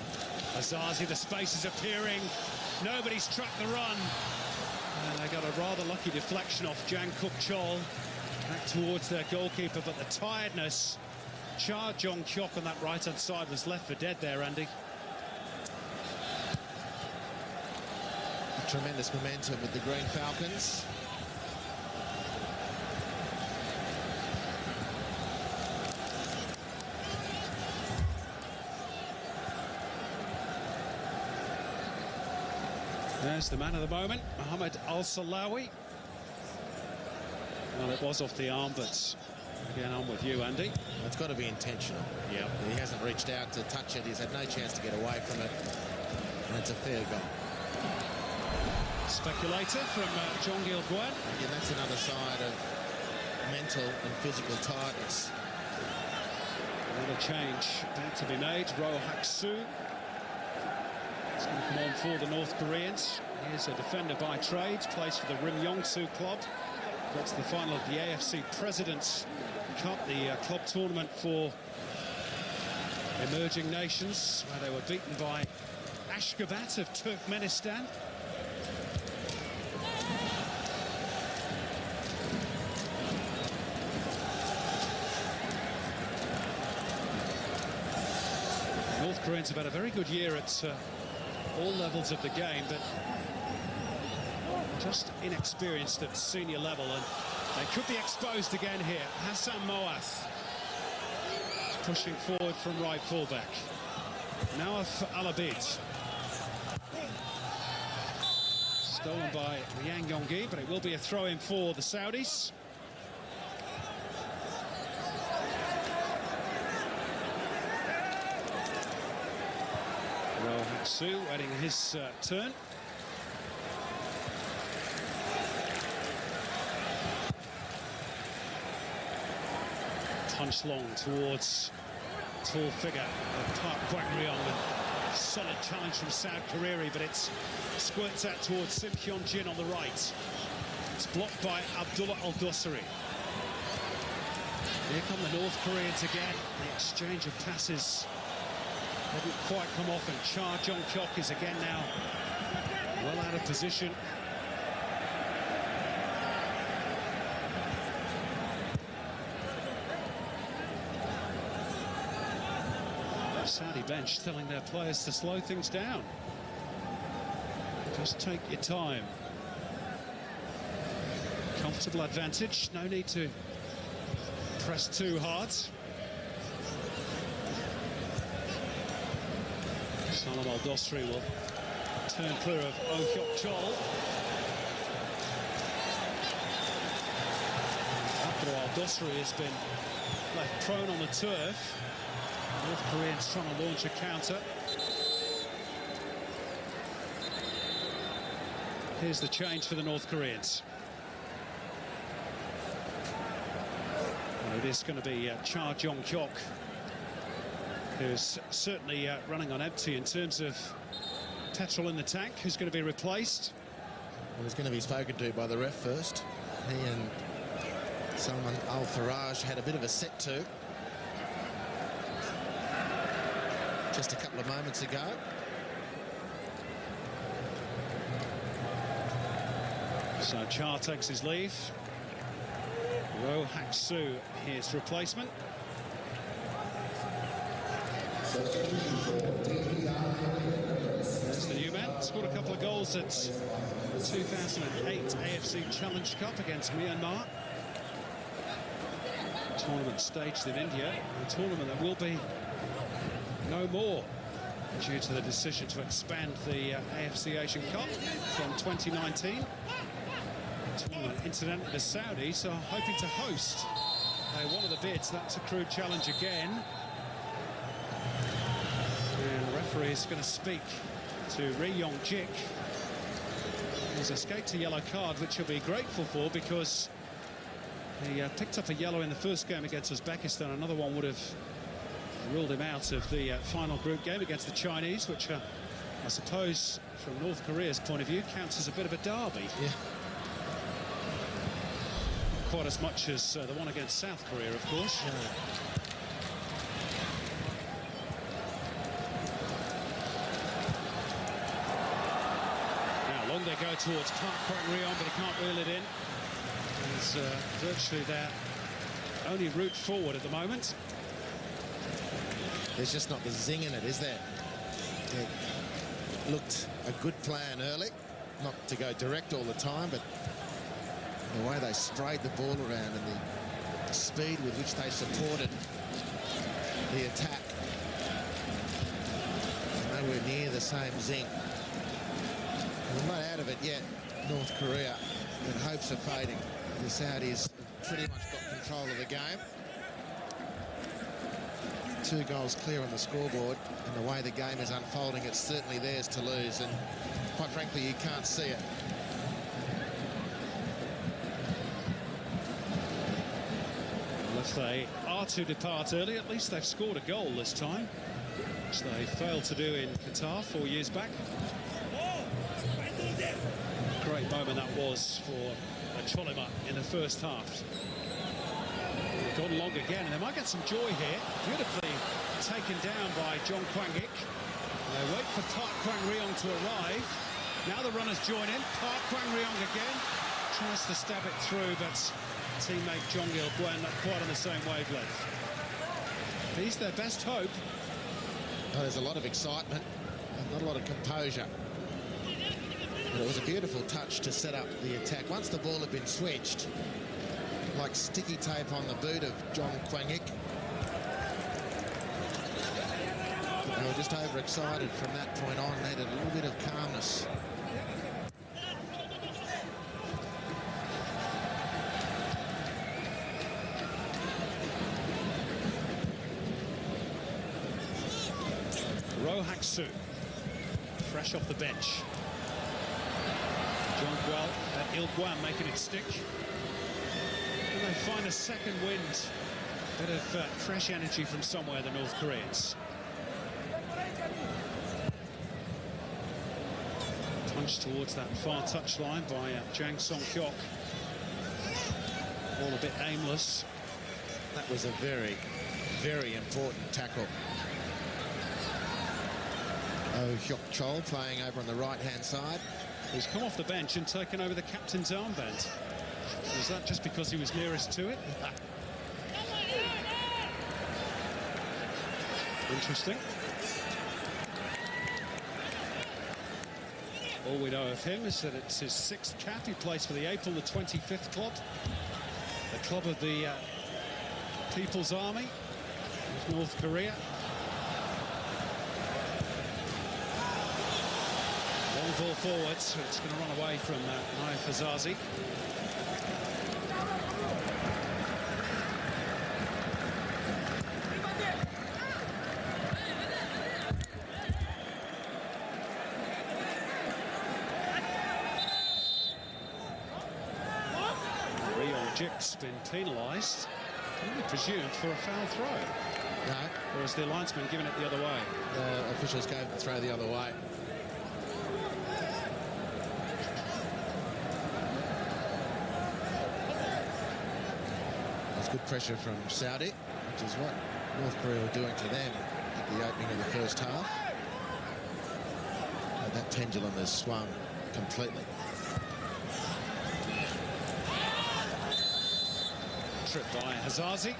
Azazi, the space is appearing. Nobody struck the run. And they got a rather lucky deflection off Jang Kuk-chol. Back towards their goalkeeper, but the tiredness. Cha Jong-hyuk on that right-hand side was left for dead there, Andy. Tremendous momentum with the Green Falcons. There's the man of the moment, Mohamed Al-Salawi. Well, it was off the arm, but again, I'm with you, Andy. It's got to be intentional. Yeah. He hasn't reached out to touch it. He's had no chance to get away from it. And it's a fair goal. Speculator from Jong-il Guan. Again, that's another side of mental and physical tiredness. Another change about to be made. Roh Hak-soo. It's going to come on for the North Koreans. Here's a defender by trade, plays for the Rim Yong-soo club. Got to the final of the AFC President's Cup, the club tournament for emerging nations, where they were beaten by Ashgabat of Turkmenistan. North Koreans have had a very good year at all levels of the game, but just inexperienced at senior level, and they could be exposed again here. Hassan Moath. pushing forward from right fullback. Nawaf Alabid. Stolen by Liang Yonggi, but it will be a throw-in for the Saudis. Su waiting his turn. Punch long towards tall figure of Park Kwang-ryong. Solid challenge from South Korea, but it squirts out towards Sim Hyun-jin on the right. It's blocked by Abdullah Al-Dosari. Here come the North Koreans again. The exchange of passes didn't quite come off, and Cha Jong-kyok is again now well out of position. The Saudi bench telling their players to slow things down. Just take your time. Comfortable advantage, no need to press too hard. Salam Al-Dosari will turn clear of Oh Hyok-chol. Abdullah Al-Dosari has been left prone on the turf. North Koreans trying to launch a counter. Here's the change for the North Koreans. And it is going to be Cha Jong-kyok, who's certainly running on empty in terms of petrol in the tank, who's going to be replaced. Well, he's going to be spoken to by the ref first. He and Salman Al-Faraj had a bit of a set to just a couple of moments ago. So Cha takes his leave. Roh Hak-soo, his replacement. There's the new man. Scored a couple of goals at the 2008 AFC Challenge Cup against Myanmar. Tournament staged in India. A tournament that will be no more due to the decision to expand the AFC Asian Cup from 2019. Tournament, incidentally, the Saudis are hoping to host one of the bids. That's a crude challenge again. And the referee is going to speak to Ri Yong-jik. He's escaped a yellow card, which he'll be grateful for, because he picked up a yellow in the first game against Uzbekistan. Another one would have ruled him out of the final group game against the Chinese, which I suppose, from North Korea's point of view, counts as a bit of a derby. Yeah. Quite as much as the one against South Korea, of course. Yeah. Now long they go towards Park Kwang-ryong, but he can't reel it in. He's virtually their only route forward at the moment. There's just not the zing in it, is there? It looked a good plan early, not to go direct all the time, but the way they sprayed the ball around and the speed with which they supported the attack, nowhere near the same zing. We're not out of it yet, North Korea, but hopes are fading. The Saudis have pretty much got control of the game. 2 goals clear on the scoreboard, and the way the game is unfolding, it's certainly theirs to lose, and quite frankly, you can't see it. If they are to depart early, at least they've scored a goal this time, which they failed to do in Qatar 4 years back. Great moment that was for Cholima in the first half. They've gone long again, and they might get some joy here. Beautifully taken down by Jong Kwang-ik. They wait for Park Kwang-ryong to arrive. Now the runners join in. Park Kwang-ryong again tries to stab it through, but teammate Jong Il-gwen not quite on the same wavelength. He's their best hope. Oh, there's a lot of excitement, not a lot of composure. But it was a beautiful touch to set up the attack. Once the ball had been switched, like sticky tape on the boot of Jong Kwang-ik, They were just overexcited from that point on. Needed a little bit of calmness. Rohaksu, fresh off the bench. Il-Guan making it stick. And they find a second wind. Bit of fresh energy from somewhere, the North Koreans. Punched towards that far touchline by Jang Song-hyuk. All a bit aimless. That was a very, very important tackle. Oh Hyuk-chol playing over on the right-hand side. He's come off the bench and taken over the captain's armband. Was that just because he was nearest to it? Interesting. All we know of him is that it's his 6th cap. He plays for the April the 25th club. The club of the People's Army of North Korea. Long ball forward, so it's going to run away from Naif Azazi. Jik's been penalised, probably presumed for a foul throw. No. Or is the linesman giving it the other way? The officials gave the throw the other way. There's good pressure from Saudi, which is what North Korea were doing to them at the opening of the first half. And that pendulum has swung completely. Trip by Hazazi.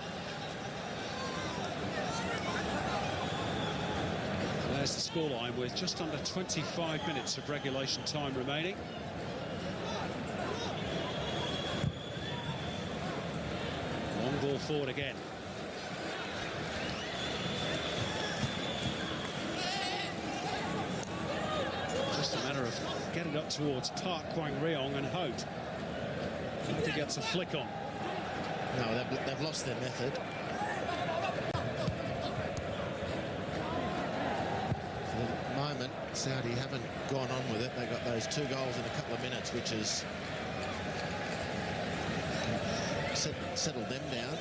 And there's the scoreline with just under 25 minutes of regulation time remaining. Long ball forward again. Just a matter of getting up towards Park Kwang-ryong and hope he gets a flick on. No, they've lost their method. For the moment, Saudi haven't gone on with it. They got those 2 goals in a couple of minutes, which has settled them down.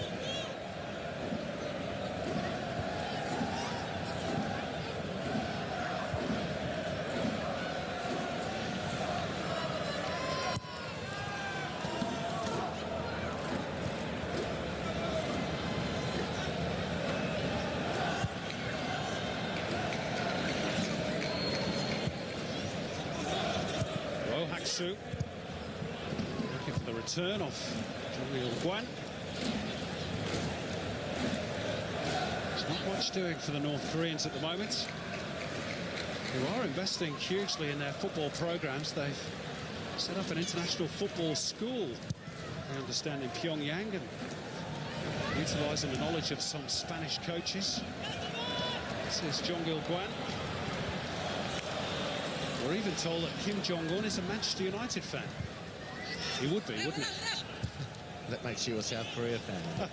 Looking for the return of Il-Guan. There's not much doing for the North Koreans at the moment, who are investing hugely in their football programs. They've set up an international football school, I understand, in Pyongyang, and utilising the knowledge of some Spanish coaches. This is Jong Il-Guan. We're even told that Kim Jong-un is a Manchester United fan. He would be, wouldn't he? That makes you a South Korea fan.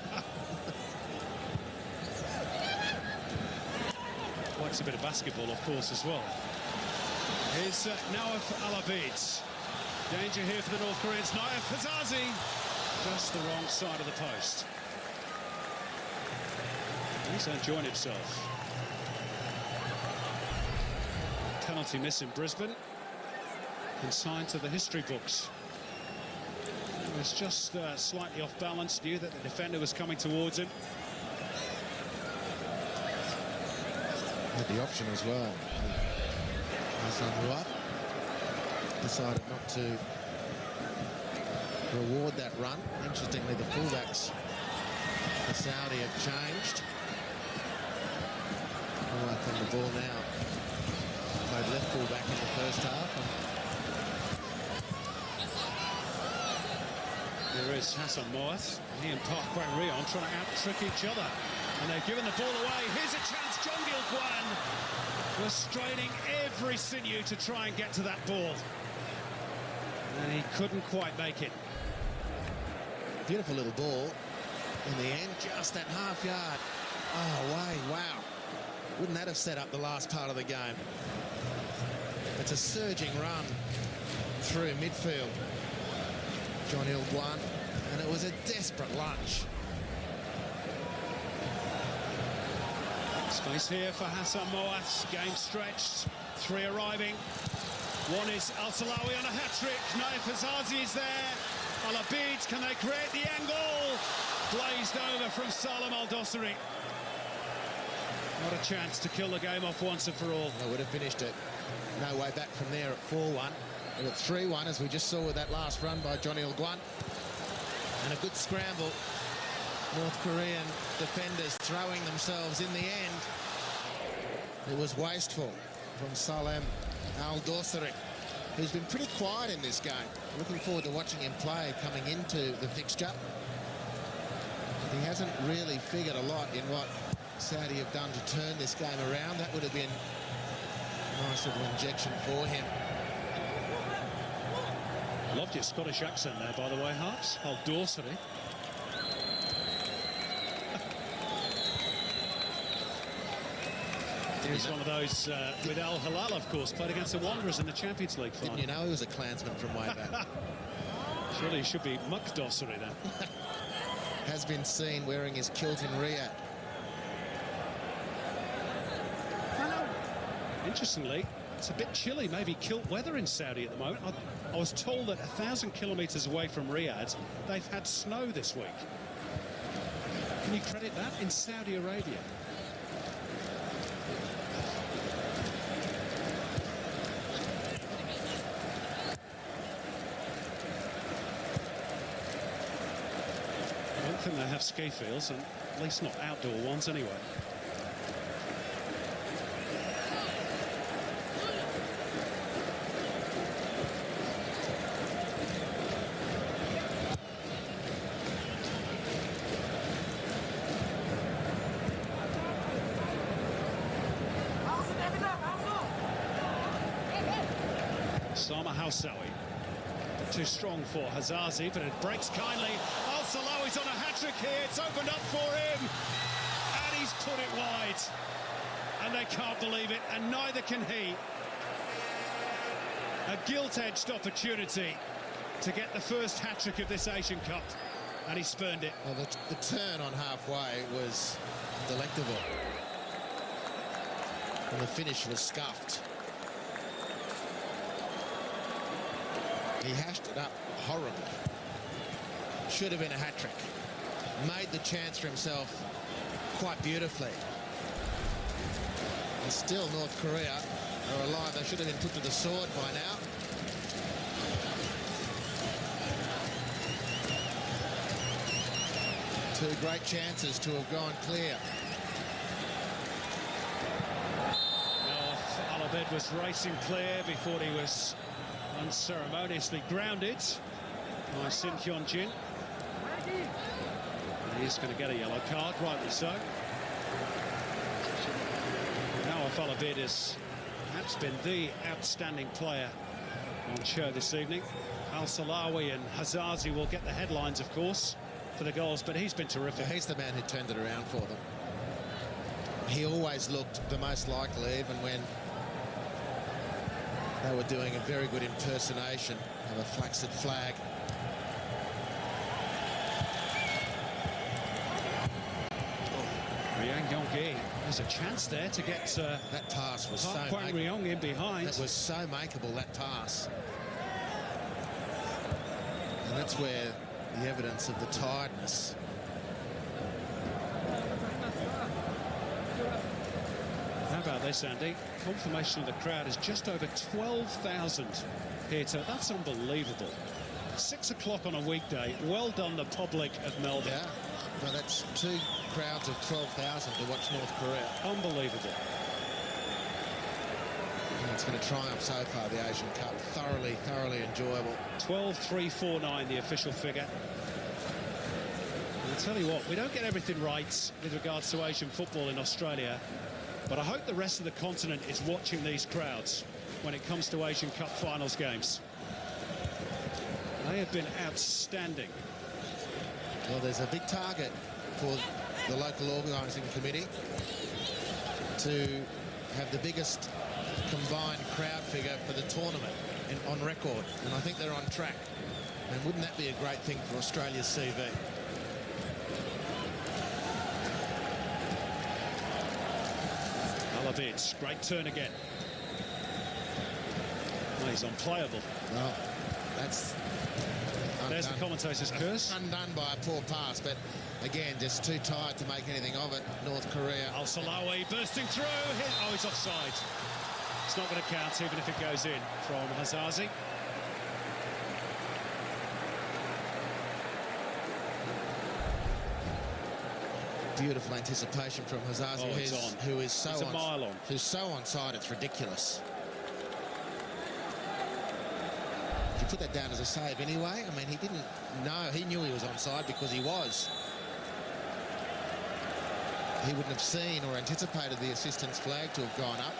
Likes a bit of basketball, of course, as well. Here's Naif Al-Abid. Danger here for the North Koreans. Naif Hazazi, just the wrong side of the post. He's enjoying himself. Penalty miss in Brisbane, consigned to the history books. He was just slightly off balance, knew that the defender was coming towards him. Had the option as well. Hassan Ruat decided not to reward that run. Interestingly, the fullbacks for Saudi have changed. Ruat on the ball now. Played left full back in the first half. There is Hassan Moath. He and Park Kwang-ryong trying to out-trick each other. And they've given the ball away. Here's a chance, Jong Il-Guan. was straining every sinew to try and get to that ball. And he couldn't quite make it. Beautiful little ball. In the end, just that half yard. Oh, wow. Wouldn't that have set up the last part of the game? It's a surging run through midfield. John Hill won, and it was a desperate lunge. Space here for Hassan Moas. Game stretched. 3 arriving. One is Al-Salawi on a hat-trick. Naif Hazazi is there. Al-Abid, can they create the angle? Blazed over from Salem Al-Dosari. Not a chance to kill the game off once and for all. They would have finished it. No way back from there at 4-1. But at 3-1, as we just saw with that last run by Johnny Il-Guan. And a good scramble. North Korean defenders throwing themselves in the end. It was wasteful from Salem Al-Dosari, who's been pretty quiet in this game. Looking forward to watching him play coming into the fixture. He hasn't really figured a lot in what Saudi have done to turn this game around. That would have been a nice little injection for him. Loved your Scottish accent there, by the way, Harps. Al-Dosari. He's one of those with Al Hilal, of course, played against the Wanderers in the Champions League final. Didn't you know he was a Klansman from way back? Surely he should be Muck-Dosari then. Has been seen wearing his kilt in Riyadh. Interestingly, it's a bit chilly, maybe kilt weather in Saudi at the moment. I was told that 1,000 kilometres away from Riyadh, they've had snow this week. Can you credit that in Saudi Arabia? I don't think they have ski fields, and at least not outdoor ones anyway. Sama Housawi. Too strong for Hazazi, but it breaks kindly. Al-Salawi's on a hat-trick here. It's opened up for him. And he's put it wide. And they can't believe it, and neither can he. A gilt-edged opportunity to get the first hat-trick of this Asian Cup. And he spurned it. Well, the turn on halfway was delectable. And the finish was scuffed. He hashed it up horribly. Should have been a hat-trick. Made the chance for himself quite beautifully. And still North Korea are alive. They should have been put to the sword by now. Two great chances to have gone clear. Now, Al-Abid was racing clear before he was unceremoniously grounded by Sin Hyun Jin. He's going to get a yellow card, rightly so. Now Al-Abid has perhaps been the outstanding player on show this evening. Al-Salawi and Hazazi will get the headlines, of course, for the goals, but he's been terrific. He's the man who turned it around for them. He always looked the most likely, even when they were doing a very good impersonation of a flaccid flag. Ryang Yong-gi, there's a chance there to get that pass was Park Kwang-ryong in behind. That was so makeable, that pass. And that's where the evidence of the tiredness. How about this, Andy? Confirmation of the crowd is just over 12,000 here. That's unbelievable. 6 o'clock on a weekday. Well done, the public of Melbourne. Yeah, well, that's two crowds of 12,000 to watch North Korea. Unbelievable. And it's been a triumph so far, the Asian Cup. Thoroughly enjoyable. 12,349, the official figure. And I'll tell you what, we don't get everything right with regards to Asian football in Australia. But I hope the rest of the continent is watching these crowds when it comes to Asian Cup finals games. They have been outstanding. Well, there's a big target for the local organising committee to have the biggest combined crowd figure for the tournament on record, and I think they're on track. And wouldn't that be a great thing for Australia's CV? Alabid, great turn again. Oh, he's unplayable. Well, that's there's the commentator's curse. Undone by a poor pass, but again, just too tired to make anything of it. North Korea. Al-Salawi bursting through. Oh, he's offside. It's not going to count even if it goes in from Hazazi. Beautiful anticipation from Hazazi, who is so it's a mile on. Who's so onside, it's ridiculous. Did you put that down as a save anyway? I mean, he didn't know. He knew he was onside because he was. He wouldn't have seen or anticipated the assistant's flag to have gone up.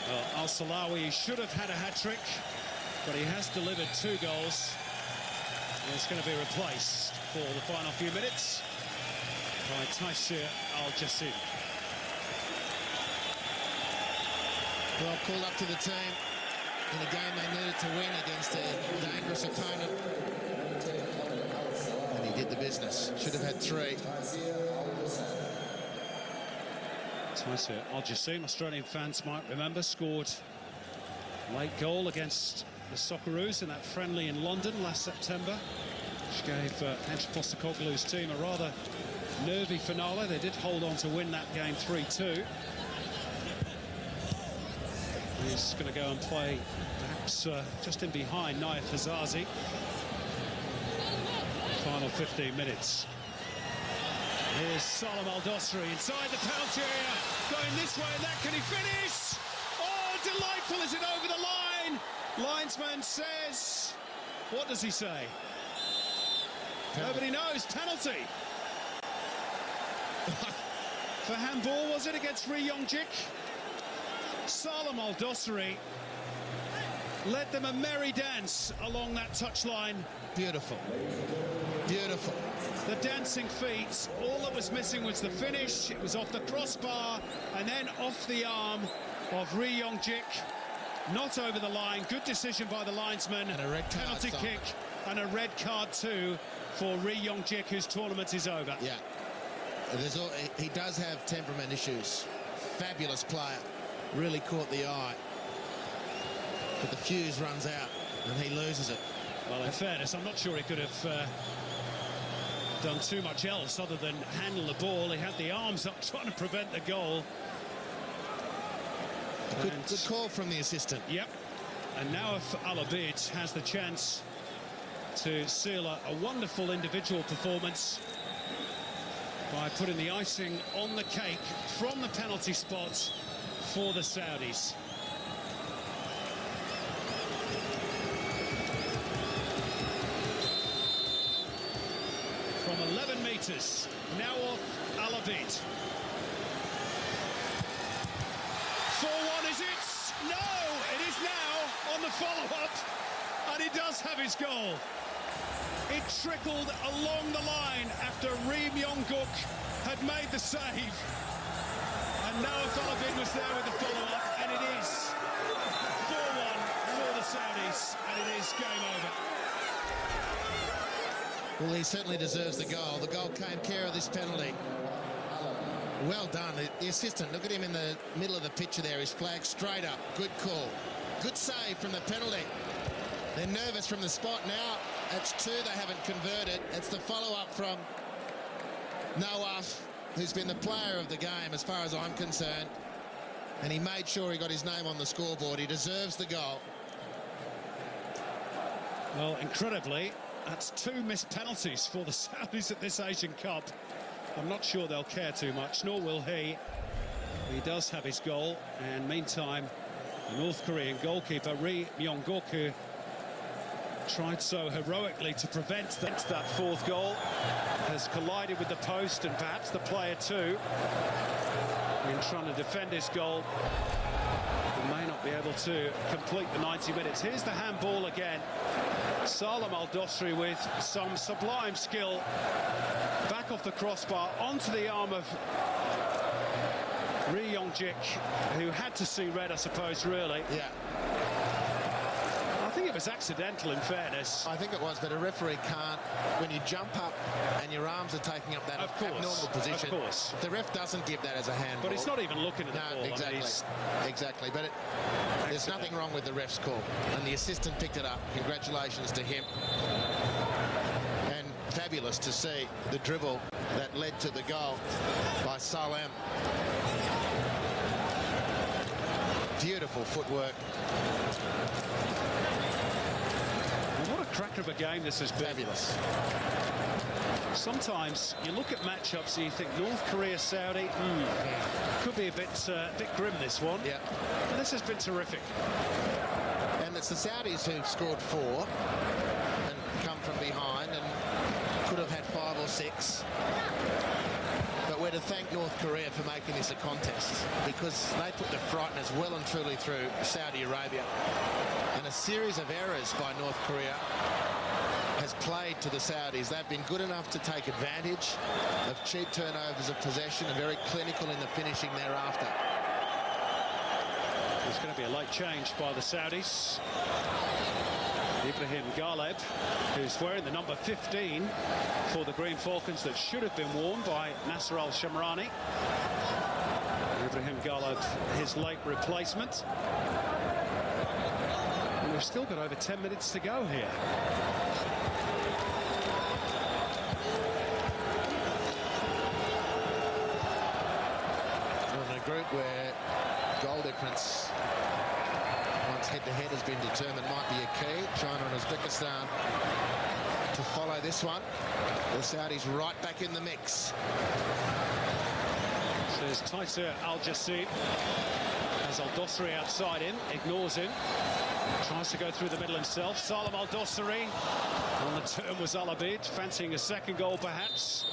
Well, Al-Salawi should have had a hat-trick, but he has delivered 2 goals. And it's going to be replaced for the final few minutes by Taisir Al-Jassim. Well, called up to the team in a game they needed to win against a dangerous opponent. And he did the business. Should have had 3. Taisir Al-Jassim, Australian fans might remember, scored a late goal against the Socceroos in that friendly in London last September, which gave Ange Postecoglou's team a rather nervy finale. They did hold on to win that game 3-2. He's going to go and play perhaps just in behind Naif Hazazi. Final 15 minutes. Here's Salam Al-Dosri inside the penalty area, going this way and that. Can he finish? Oh, delightful. Is it over the line? Linesman says, what does he say? Nobody knows. Penalty. For handball, was it, against Ri Yong-jik? Salam Al-Dosri led them a merry dance along that touchline. Beautiful. Beautiful. The dancing feet, all that was missing was the finish. It was off the crossbar and then off the arm of Ri Yong-jik. Not over the line. Good decision by the linesman. And a red card. Penalty kick and a red card too for Ri Yong-jik, whose tournament is over. Yeah. He does have temperament issues. Fabulous player. Really caught the eye. But the fuse runs out and he loses it. Well, in fairness, I'm not sure he could have done too much else other than handle the ball. He had the arms up trying to prevent the goal. Good call from the assistant. Yep. And now if Alabid has the chance to seal a wonderful individual performance by putting the icing on the cake from the penalty spot for the Saudis. From 11 metres, now off Alabid. 4-1, is it? No, it is now on the follow-up, and he does have his goal. It trickled along the line after Ri Myong-guk had made the save. And now Alabid was there with the follow-up, and it is 4-1 for the Saudis, and it is game over. Well, he certainly deserves the goal. The goal came care of this penalty. Well done. The assistant, look at him in the middle of the picture there. His flag straight up. Good call. Good save from the penalty. They're nervous from the spot now. That's 2 they haven't converted. It's the follow-up from Nawaf, who's been the player of the game as far as I'm concerned. And he made sure he got his name on the scoreboard. He deserves the goal. Well, incredibly, that's 2 missed penalties for the Saudis at this Asian Cup. I'm not sure they'll care too much, nor will he. He does have his goal, and meantime, the North Korean goalkeeper, Ri Myong-guk, who tried so heroically to prevent that 4th goal, has collided with the post and perhaps the player too. in trying to defend his goal. He may not be able to complete the 90 minutes. Here's the handball again. Salem Al-Dosri with some sublime skill. Back off the crossbar, onto the arm of Ri Yongjik, who had to see red, I suppose, really. Yeah. I think it was accidental, in fairness. I think it was, but a referee can't, when you jump up and your arms are taking up that abnormal position. Of course. The ref doesn't give that as a handball. But he's not even looking at the ball. Exactly. I mean, exactly. But there's nothing wrong with the ref's call. And the assistant picked it up. Congratulations to him. And fabulous to see the dribble that led to the goal by Salem. Beautiful footwork. What a cracker of a game this has been. Fabulous. Sometimes you look at matchups and you think North Korea, Saudi, could be a bit grim, this one. Yeah. But this has been terrific. And it's the Saudis who've scored 4 and come from behind and could have had 5 or 6. But we're to thank North Korea for making this a contest, because they put the frighteners well and truly through Saudi Arabia. And a series of errors by North Korea has played to the Saudis. They've been good enough to take advantage of cheap turnovers of possession and very clinical in the finishing thereafter. There's going to be a late change by the Saudis. Ibrahim Galeb, who's wearing the number 15 for the Green Falcons, that should have been worn by Nasser Al-Shamrani. Ibrahim Galeb, his late replacement. And we've still got over 10 minutes to go here. In a group where goal difference once head-to-head has been determined might be a key. China and Uzbekistan to follow this one. The Saudis right back in the mix. So there's Taisir Al-Jassim. Has Al-Dosri outside him, ignores him. Tries to go through the middle himself. Salem Al-Dosri. On the turn was Al-Abid, fancying a second goal perhaps.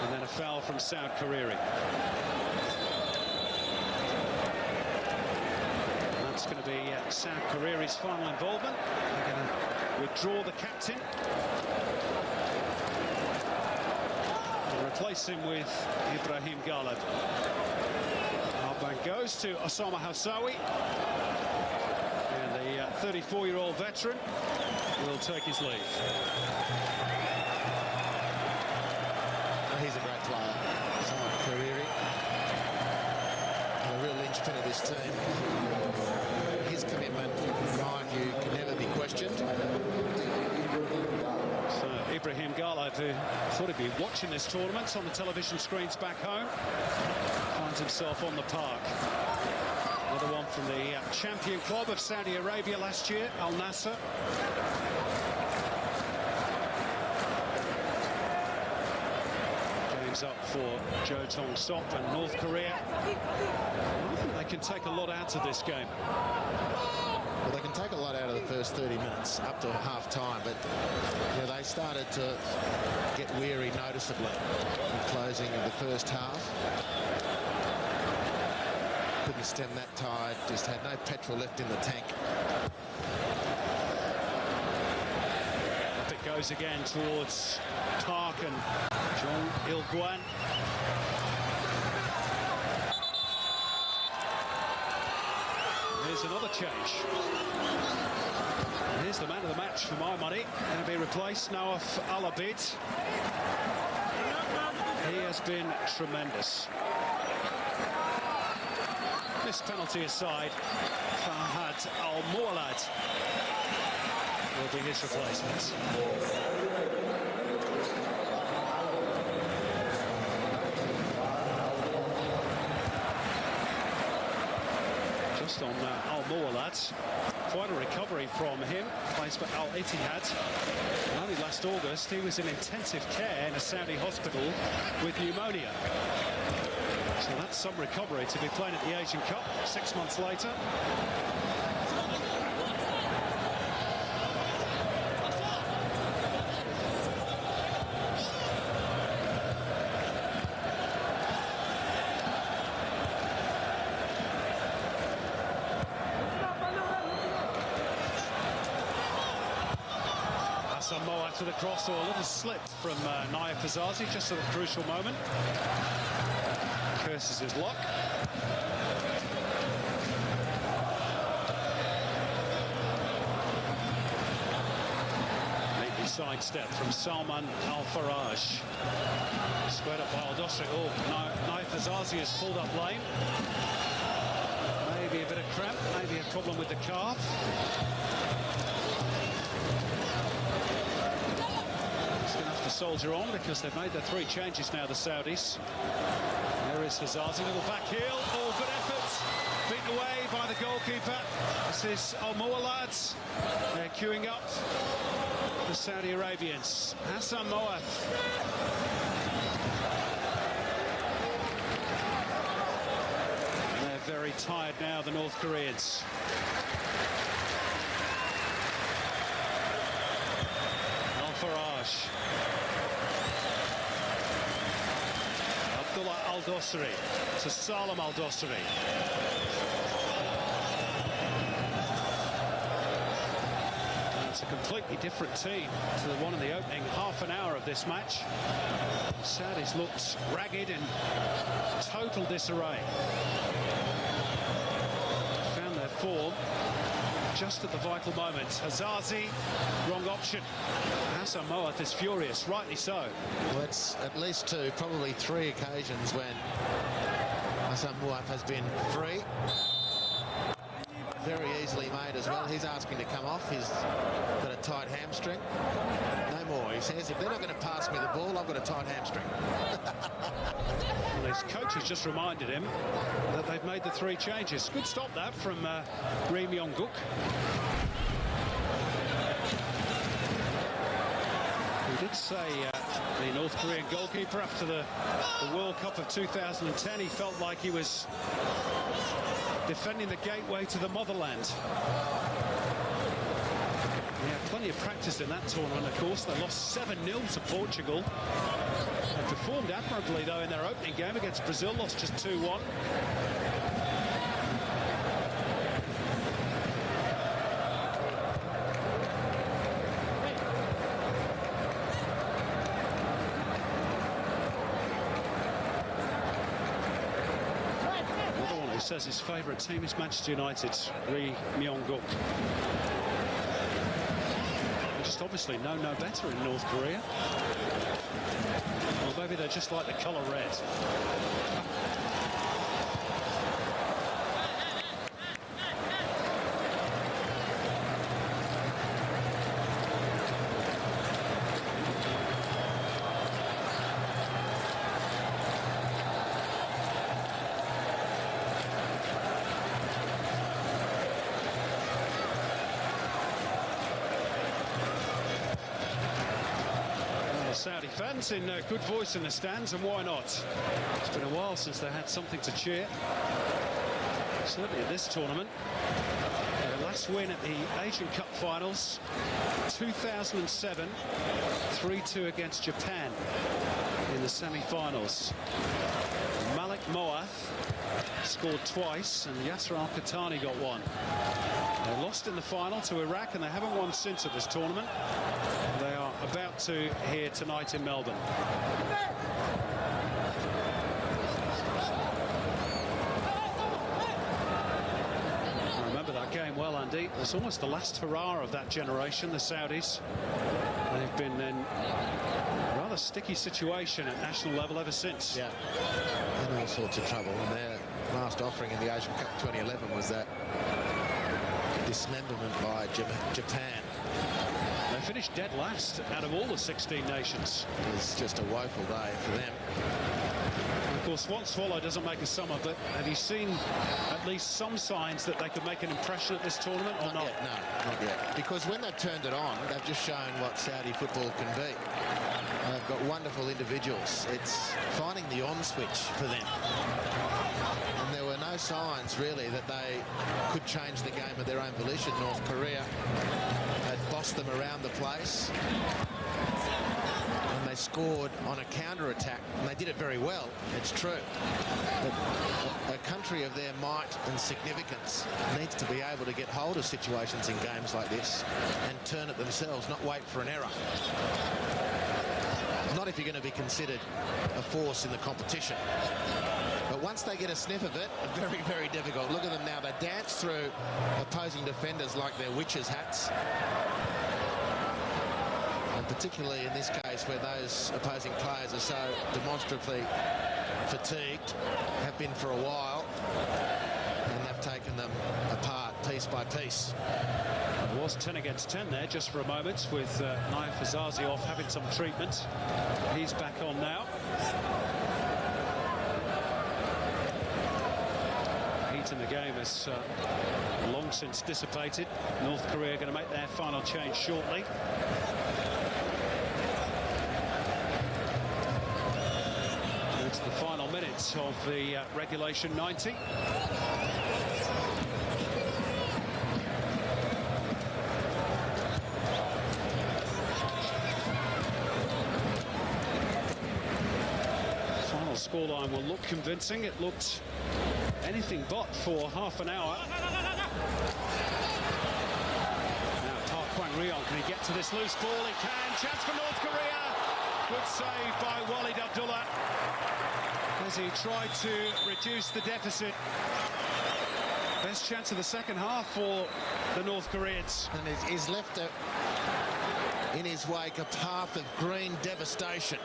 And then a foul from South Korea. That's going to be South Korea's final involvement. They're going to withdraw the captain and replace him with Ibrahim Galeb. Armband goes to Osama Housawi, and the 34-year-old veteran will take his leave. He's a great player, South Korea. A real linchpin of this team. His commitment, in my view, can never be questioned. So Ibrahim Galeb, who thought he'd be watching this tournament on the television screens back home, finds himself on the park. Another one from the champion club of Saudi Arabia last year, Al Nassr. Game's up for Jo Tong-sop and North Korea. I think they can take a lot out of this game. Well, they can take a lot out of the first 30 minutes up to half-time, but you know, they started to get weary noticeably in the closing of the first half. Couldn't stem that tide, just had no petrol left in the tank. Up it goes again towards Park and Jong Il-Guan. Here's another change. And here's the man of the match for my money. Going to be replaced now of Al-Abid. He has been tremendous. This penalty aside, Fahad Al-Mualad will be his replacement. Just on Al-Mualad, quite a recovery from him. Plays for Al-Ittihad. Only last August he was in intensive care in a Saudi hospital with pneumonia. So that's some recovery to be playing at the Asian Cup 6 months later. Hassan Moat to the cross, or a little slip from Naif Azazi just at a crucial moment. Curses his luck. Neatly sidestep from Salman Al-Faraj. Squared up by Al-Dosri. Oh, Naif Azazi has pulled up lane. Maybe a bit of cramp, maybe a problem with the calf. He's going to have to soldier on because they've made their 3 changes now, the Saudis. There is Hazazi, little back heel. Oh, good effort. Beaten away by the goalkeeper. This is Al Muwalad. They're queuing up the Saudi Arabians. Hassan Moat. Very tired now, the North Koreans. Al-Faraj. Abdullah Al-Dosri to Salam Al-Dosri. It's a completely different team to the one in the opening half an hour of this match. The Saudis looked ragged and total disarray. Form just at the vital moment. Hazazi, wrong option. Hassan Moat is furious, rightly so. Well, it's at least 2, probably 3 occasions when Hassan Moat has been free. Very easily made as well. He's asking to come off. He's got a tight hamstring. No more, he says. If they're not going to pass me the ball, I've got a tight hamstring. Well, his coach has just reminded him that they've made the 3 changes. Good stop that from Ri Myong-guk. He did say, the North Korean goalkeeper, after the World Cup of 2010, he felt like he was defending the gateway to the motherland. He had plenty of practice in that tournament, of course. They lost 7-0 to Portugal. They performed admirably, though, in their opening game against Brazil, lost just 2-1. Says his favourite team is Manchester United, Ri Myong-guk. They just obviously know no better in North Korea. Or maybe they're just like the colour red. Saudi fans in good voice in the stands, and why not? It's been a while since they had something to cheer. Certainly at this tournament. Their last win at the Asian Cup finals, 2007, 3-2 against Japan in the semi-finals. Malik Moath scored twice, and Yasser Al-Khattani got one. They lost in the final to Iraq, and they haven't won since at this tournament. They are about to here tonight in Melbourne. I remember that game well, Andy. It was almost the last hurrah of that generation, the Saudis. They've been in a rather sticky situation at national level ever since. Yeah, in all sorts of trouble. And their last offering in the Asian Cup 2011 was that dismemberment by Japan. They finished dead last out of all the 16 nations. It was just a woeful day for them. And of course, one swallow doesn't make a summer, but have you seen at least some signs that they could make an impression at this tournament or not? Yet, no, not yet. Because when they've turned it on, they've just shown what Saudi football can be. They've got wonderful individuals. It's finding the on switch for them. And there were no signs, really, that they could change the game of their own volition. North Korea had bossed them around the place. And they scored on a counter-attack, and they did it very well, it's true. But a country of their might and significance needs to be able to get hold of situations in games like this and turn it themselves, not wait for an error. Not if you're going to be considered a force in the competition. But once they get a sniff of it, very, very difficult. Look at them now. They dance through opposing defenders like they're witches' hats. And particularly in this case where those opposing players are so demonstrably fatigued, have been for a while, and they've taken them apart piece by piece. It was 10 against 10 there just for a moment, with Naif Azazi off having some treatment. He's back on now. Heat in the game has long since dissipated. North Korea going to make their final change shortly. It's the final minutes of the regulation 90. Final scoreline will look convincing. It looked anything but for half an hour. Now Park Kwang-ryong, can he get to this loose ball? He can. Chance for North Korea. Good save by Walid Abdullah as he tried to reduce the deficit. Best chance of the second half for the North Koreans. And he's left in his wake a path of green devastation.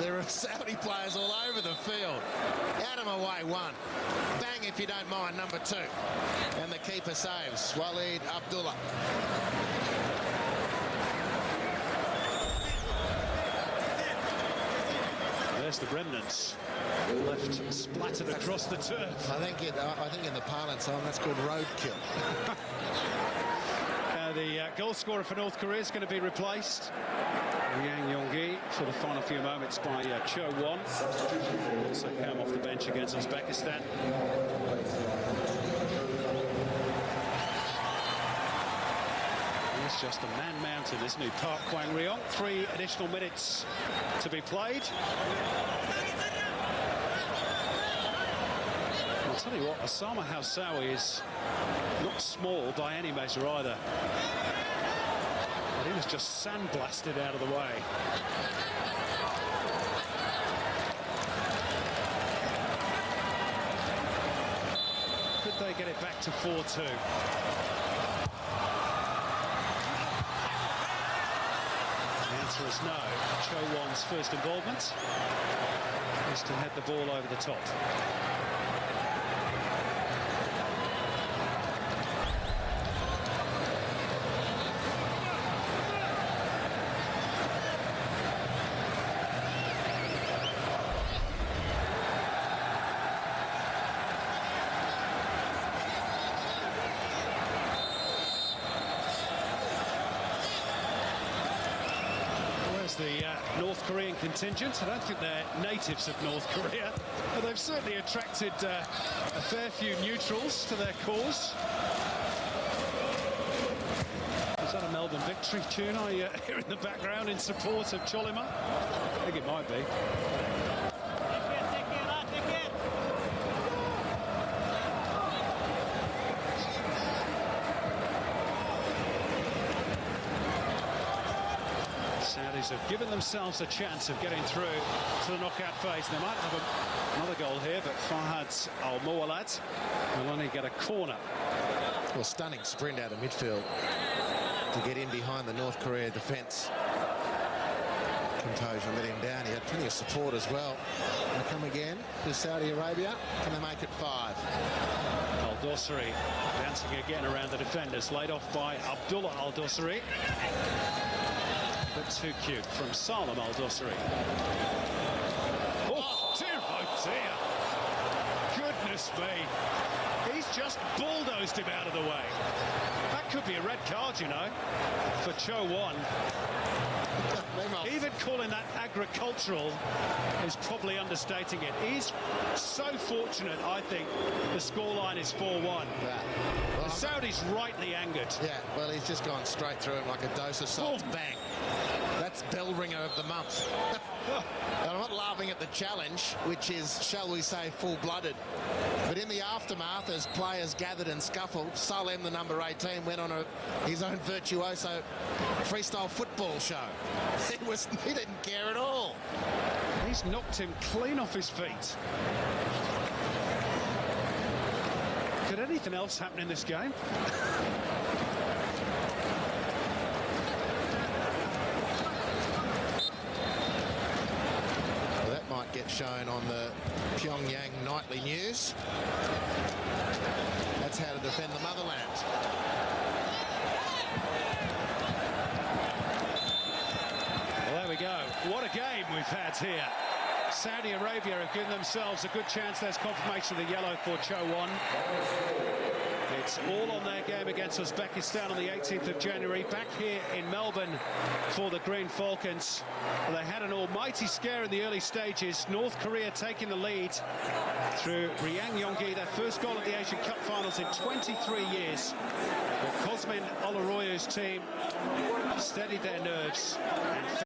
There are Saudi players all over the field. Adam away one. Bang if you don't mind, number 2. And the keeper saves, Walid Abdullah. There's the remnants left splattered across the turf. I think in the parlance that's called roadkill. The goal scorer for North Korea is going to be replaced, Yang Yong-gi, for the final few moments by Cho Won. He also came off the bench against Uzbekistan. It's just a man mountain, isn't he? Park Kwang-ryong. 3 additional minutes to be played. I'll tell you what, Osama Housawi is not small by any measure either. But he was just sandblasted out of the way. Could they get it back to 4-2? The answer is no. Cho Won's first involvement is to head the ball over the top. The North Korean contingent. I don't think they're natives of North Korea, but they've certainly attracted a fair few neutrals to their cause. Is that a Melbourne Victory tune I hear in the background in support of Cholima? I think it might be. Saudis have given themselves a chance of getting through to the knockout phase. They might have another goal here, but Fahad Al-Muwalad will only get a corner. Well, stunning sprint out of midfield to get in behind the North Korea defence. Composure let him down. He had plenty of support as well. They come again to Saudi Arabia. Can they make it 5? Al-Dosari dancing again around the defenders. Laid off by Abdullah Al-Dosari. But too cute from Salam Al-Dosari. Oh dear. Goodness me. He's just bulldozed him out of the way. That could be a red card, you know. for Cho Won. Even calling that agricultural is probably understating it. He's so fortunate, I think, the scoreline is 4-1. Yeah. Well, the Saudis rightly angered. Yeah, well, he's just gone straight through him like a dose of salt. Bang. That's bell ringer of the month. I'm not laughing at the challenge, which is, shall we say, full-blooded. But in the aftermath, as players gathered and scuffled, Salem, the number 18, went on his own virtuoso freestyle football show. He didn't care at all. He's knocked him clean off his feet. Could anything else happen in this game? Get shown on the Pyongyang nightly news. That's how to defend the motherland. Well, there we go. What a game we've had here. Saudi Arabia have given themselves a good chance. There's confirmation of the yellow for Cho Won. It's all on their game against Uzbekistan on the 18th of January, back here in Melbourne for the Green Falcons. Well, they had an almighty scare in the early stages. North Korea taking the lead through Ryang Yonggi, their first goal at the Asian Cup finals in 23 years. But Cosmin Olaroyo's team steadied their nerves. And